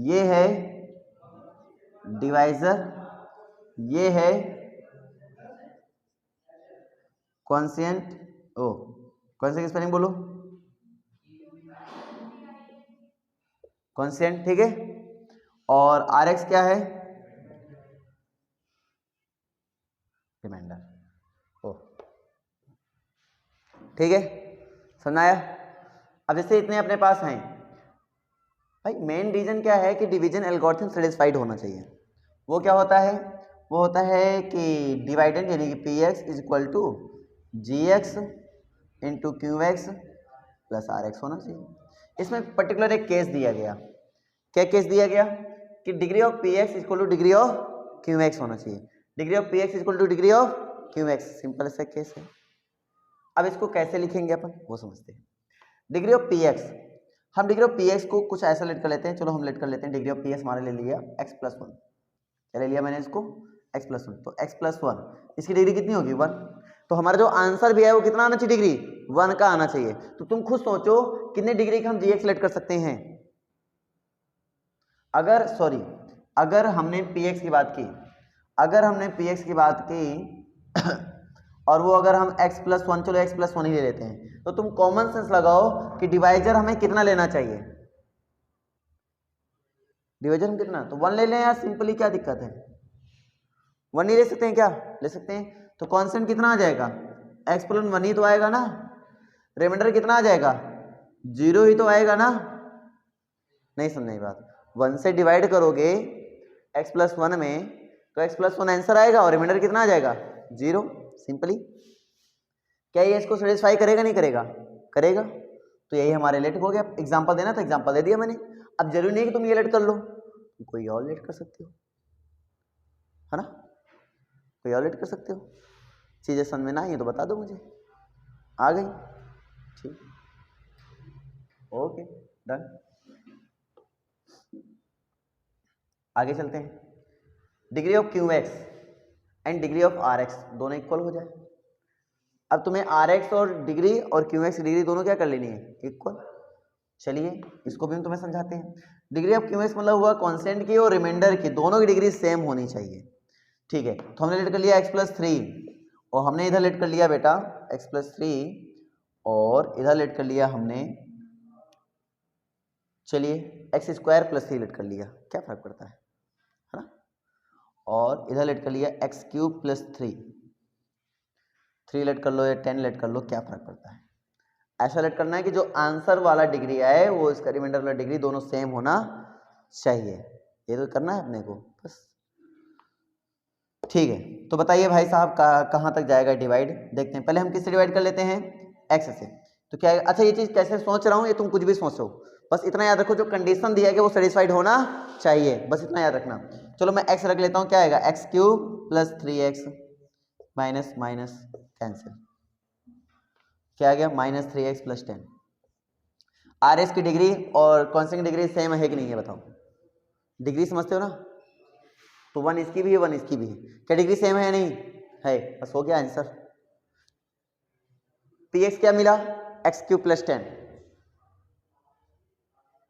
Speaker 1: ये है डिवाइजर, ये है क्वोशिएंट। कौन सी स्पेलिंग बोलो? क्वोशिएंट, ठीक है। और rx क्या है? रिमाइंडर। ठीक है, समझ आया? अब जैसे इतने अपने पास हैं भाई, मेन रीजन क्या है कि डिवीजन एल्गोरिथम सेटिस्फाइड होना चाहिए। वो क्या होता है? वो होता है कि डिवाइडेंट यानी कि px is equal to gx into qx plus rx होना चाहिए। इसमें पर्टिकुलर एक केस दिया गया। क्या केस दिया गया? कि degree of px equal two degree of qx होना चाहिए। Degree of px equal two degree of qx, simple सा केस है। अब इसको कैसे लिखेंगे अपन वो समझते हैं। डिग्री ऑफ px, हम डिग्री ऑफ px को कुछ ऐसा लेट कर लेते हैं। चलो हम लेट कर लेते हैं डिग्री ऑफ px हमारे ले लिया x प्लस 1। क्या ले लिया मैंने इसको? x plus 1। तो x प्लस 1 इसकी डिग्री कितनी होगी? 1। तो हमारा जो आंसर भी है वो कितना आना चाहिए? डिग्री 1 का आना चाहिए। तो तुम खुद सोचो कितने डिग्री का हम gx लेट कर सकते हैं। अगर हमने px की बात की, और वो अगर हम x प्लस 1, चलो x प्लस 1 ही ले लेते हैं, तो तुम कॉमन सेंस लगाओ कि डिवाइजर हमें कितना लेना चाहिए? डिवाइजर हम कितना? तो 1 ले लें यार, सिंपली क्या दिक्कत है? 1 ही ले सकते हैं क्या? ले सकते हैं। तो कांस्टेंट कितना आ जाएगा? x प्लस 1 ही तो आएगा ना। रिमाइंडर कितना आ जाएगा? 0 ही तो आएगा ना। नहीं समझ बात? 1 से डिवाइड करोगे x प्लस 1 में तो x प्लस 1 आंसर आएगा और रिमाइंडर कितना आ जाएगा? 0। सिंपली। क्या ये इसको सेटिस्फाई करेगा? नहीं करेगा? करेगा। तो यही हमारे लेट हो गया। एग्जांपल देना था, एग्जांपल दे दिया मैंने। अब जरूरी नहीं कि तुम ये लेट कर लो, कोई और लेट कर सकते हो, है ना? कोई और लेट कर सकते हो। चीजें समझ में ना आई तो बता दो मुझे। आ गई? ठीक, ओके डन। आगे चलते हैं। Degree of qx and degree of rx दोनों इक्वल हो जाए। अब तुम्हें rx और डिग्री और qx की डिग्री दोनों क्या कर लेनी है? इक्वल। चलिए इसको भी हम तुम्हें समझाते हैं। डिग्री ऑफ qx मतलब हुआ कांस्टेंट की और रिमाइंडर की दोनों की डिग्री सेम होनी चाहिए। ठीक है, तो हमने लेट कर लिया x प्लस 3 और हमने इधर लेट कर लिया बेटा x प्लस 3 और इधर लेट कर लिया हमने, चलिए एक्स स्क्वायर प्लस 3 लेट कर लिया, क्या फर्क पड़ता है ना? और इधर लेट कर लिया एक्स क्यूब प्लस 3। 3 लेट कर लो या 10 लेट कर लो, क्या फर्क पड़ता है। ऐसा लेट करना है कि जो आंसर वाला डिग्री आए वो इसका रिमाइंडर वाला डिग्री दोनों सेम होना चाहिए, ये तो करना है अपने को बस। ठीक है, तो बताइए भाई साहब कहाँ तक जाएगा डिवाइड, देखते हैं। पहले हम किससे डिवाइड कर लेते हैं, x से। तो क्या है, अच्छा ये चीज़ कैसे सोच रहा हूँ ये तुम कुछ भी सोचो, बस इतना याद रखो जो कंडीशन दिया है कि वो सेटिस्फाइड होना चाहिए, बस इतना याद रखना। चलो मैं x रख लेता हूँ, क्या आएगा x cube plus 3x minus minus cancel, क्या आ गया minus 3x plus 10। R S की डिग्री और कॉन्स्टेंट की डिग्री सेम है कि नहीं है बताओ, डिग्री समझते हो ना, तो 1 इसकी भी है 1 इसकी भी है, क्या डिग्री सेम है या नहीं है, बस हो गया आंसर। पी एक्स क्या मिला x cube plus 10,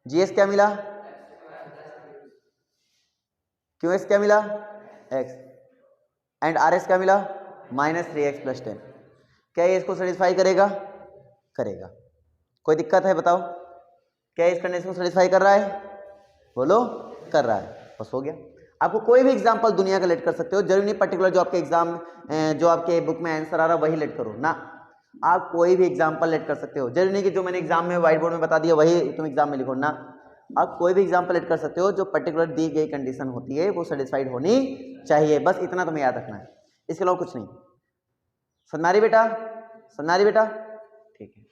Speaker 1: G S क्या मिला क्यू एक्स क्या मिला एक्स, एंड आर एस क्या मिला माइनस 3x प्लस 10। क्या ये इसको सेटिस्फाई करेगा, करेगा, कोई दिक्कत है बताओ, क्या इस कंडीशन को सेटिस्फाई कर रहा है, बोलो कर रहा है, बस हो गया। आपको कोई भी एग्जांपल दुनिया का लेट कर सकते हो, जरूरी नहीं पर्टिकुलर जो आपके एग्जाम जो आपके बुक में आंसर आ रहा है वही लेट करो ना, आप कोई भी एग्जांपल लेट कर सकते हो, जरूरी नहीं कि जो मैंने एग्जाम में व्हाइट बोर्ड में बता दिया वही तुम एग्जाम में लिखो ना, आप कोई भी एग्जांपल लेट कर सकते हो, जो पर्टिकुलर दी गई कंडीशन होती है वो सेटिस्फाइड होनी चाहिए, बस इतना तुम्हें याद रखना है, इसके अलावा कुछ नहीं। समझ रही बेटा, समझ रही बेटा, ठीक है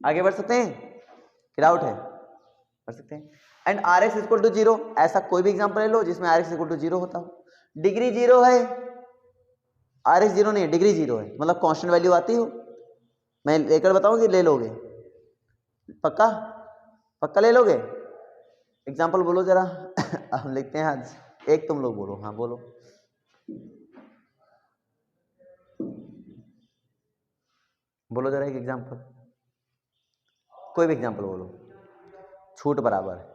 Speaker 1: आगे बढ़ सकते हैं, डाउट है बढ़ सकते हैं। And R X equal to 0, ऐसा कोई भी एग्जांपल ले लो जिसमें आर एक्स इक्वल टू 0 होता हो, डिग्री 0 है, आर एक्स 0 नहीं है डिग्री 0 है, मतलब कांस्टेंट वैल्यू आती हो, मैं लेकर बताऊं कि ले लोगे, पक्का पक्का ले लोगे, एग्जांपल बोलो जरा हम लिखते हैं आज, एक तुम लोग बोलो, हाँ बोलो बोलो जरा एक एग्जांपल, कोई भी एग्जांपल बोलो, छूट बराबर है,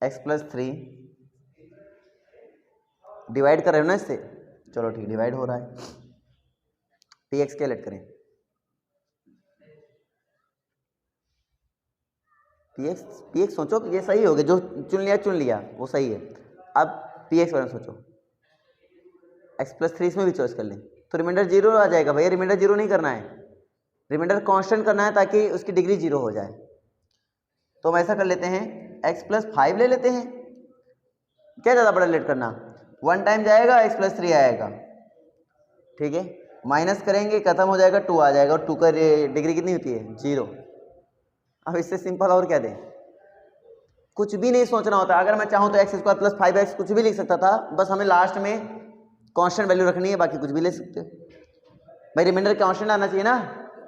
Speaker 1: x प्लस 3 डिवाइड कर रहे हो ना इससे, चलो ठीक डिवाइड हो रहा है, पी एक्स क्या लेट करें, पी एक्स सोचो ये सही हो गया, जो चुन लिया वो सही है, अब पी एक्स बारे में सोचो, x प्लस 3 इसमें भी चॉइस कर लें तो रिमाइंडर 0 आ जाएगा, भैया रिमाइंडर 0 नहीं करना है, रिमाइंडर कांस्टेंट करना है ताकि उसकी डिग्री 0 हो जाए, तो हम ऐसा कर लेते हैं x प्लस 5 ले लेते हैं, क्या ज़्यादा बड़ा लेट करना, 1 टाइम जाएगा x प्लस 3 आएगा, ठीक है माइनस करेंगे खत्म हो जाएगा 2 आ जाएगा, और 2 का डिग्री कितनी होती है 0। अब इससे सिंपल और क्या दें, कुछ भी नहीं सोचना होता, अगर मैं चाहूँ तो एक्स स्क्वायर प्लस 5x कुछ भी लिख सकता था, बस हमें लास्ट में कांस्टेंट वैल्यू रखनी है, बाकी कुछ भी ले सकते हो, भाई रिमाइंडर कांस्टेंट आना चाहिए ना,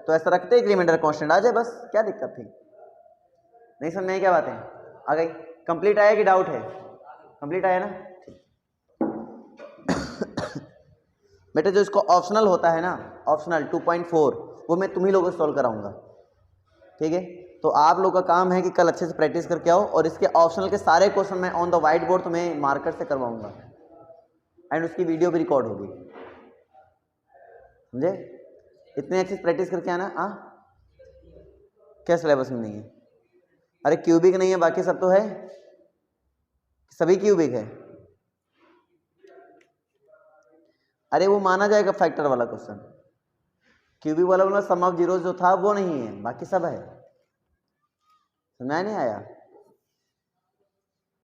Speaker 1: तो ऐसा रखते हैं कि रिमाइंडर कांस्टेंट आ जाए, बस क्या दिक्कत थी, नहीं समझ में क्या बात है, आ गई, कंप्लीट आया कि डाउट है, कंप्लीट आया ना, बेटा जो इसको ऑप्शनल होता है ना, ऑप्शनल 2.4 वो मैं तुम ही लोगों को सॉल्व कराऊंगा, ठीक है, तो आप लोग का काम है कि कल अच्छे से प्रैक्टिस करके आओ, और इसके ऑप्शनल के सारे क्वेश्चन मैं ऑन द व्हाइट बोर्ड तुम्हें मार्कर से करवाऊंगा, एंड उसकी वीडियो भी रिकॉर्ड होगी, समझे, इतने अच्छे से प्रैक्टिस करके आना। हाँ क्या सिलेबस में नहीं है, अरे क्यूबिक नहीं है बाकी सब तो है, सभी क्यूबिक है, अरे वो माना जाएगा फैक्टर वाला क्वेश्चन, क्यूबिक वाला सम ऑफ जीरोस जो था वो नहीं है, बाकी सब है, समझ नहीं आया।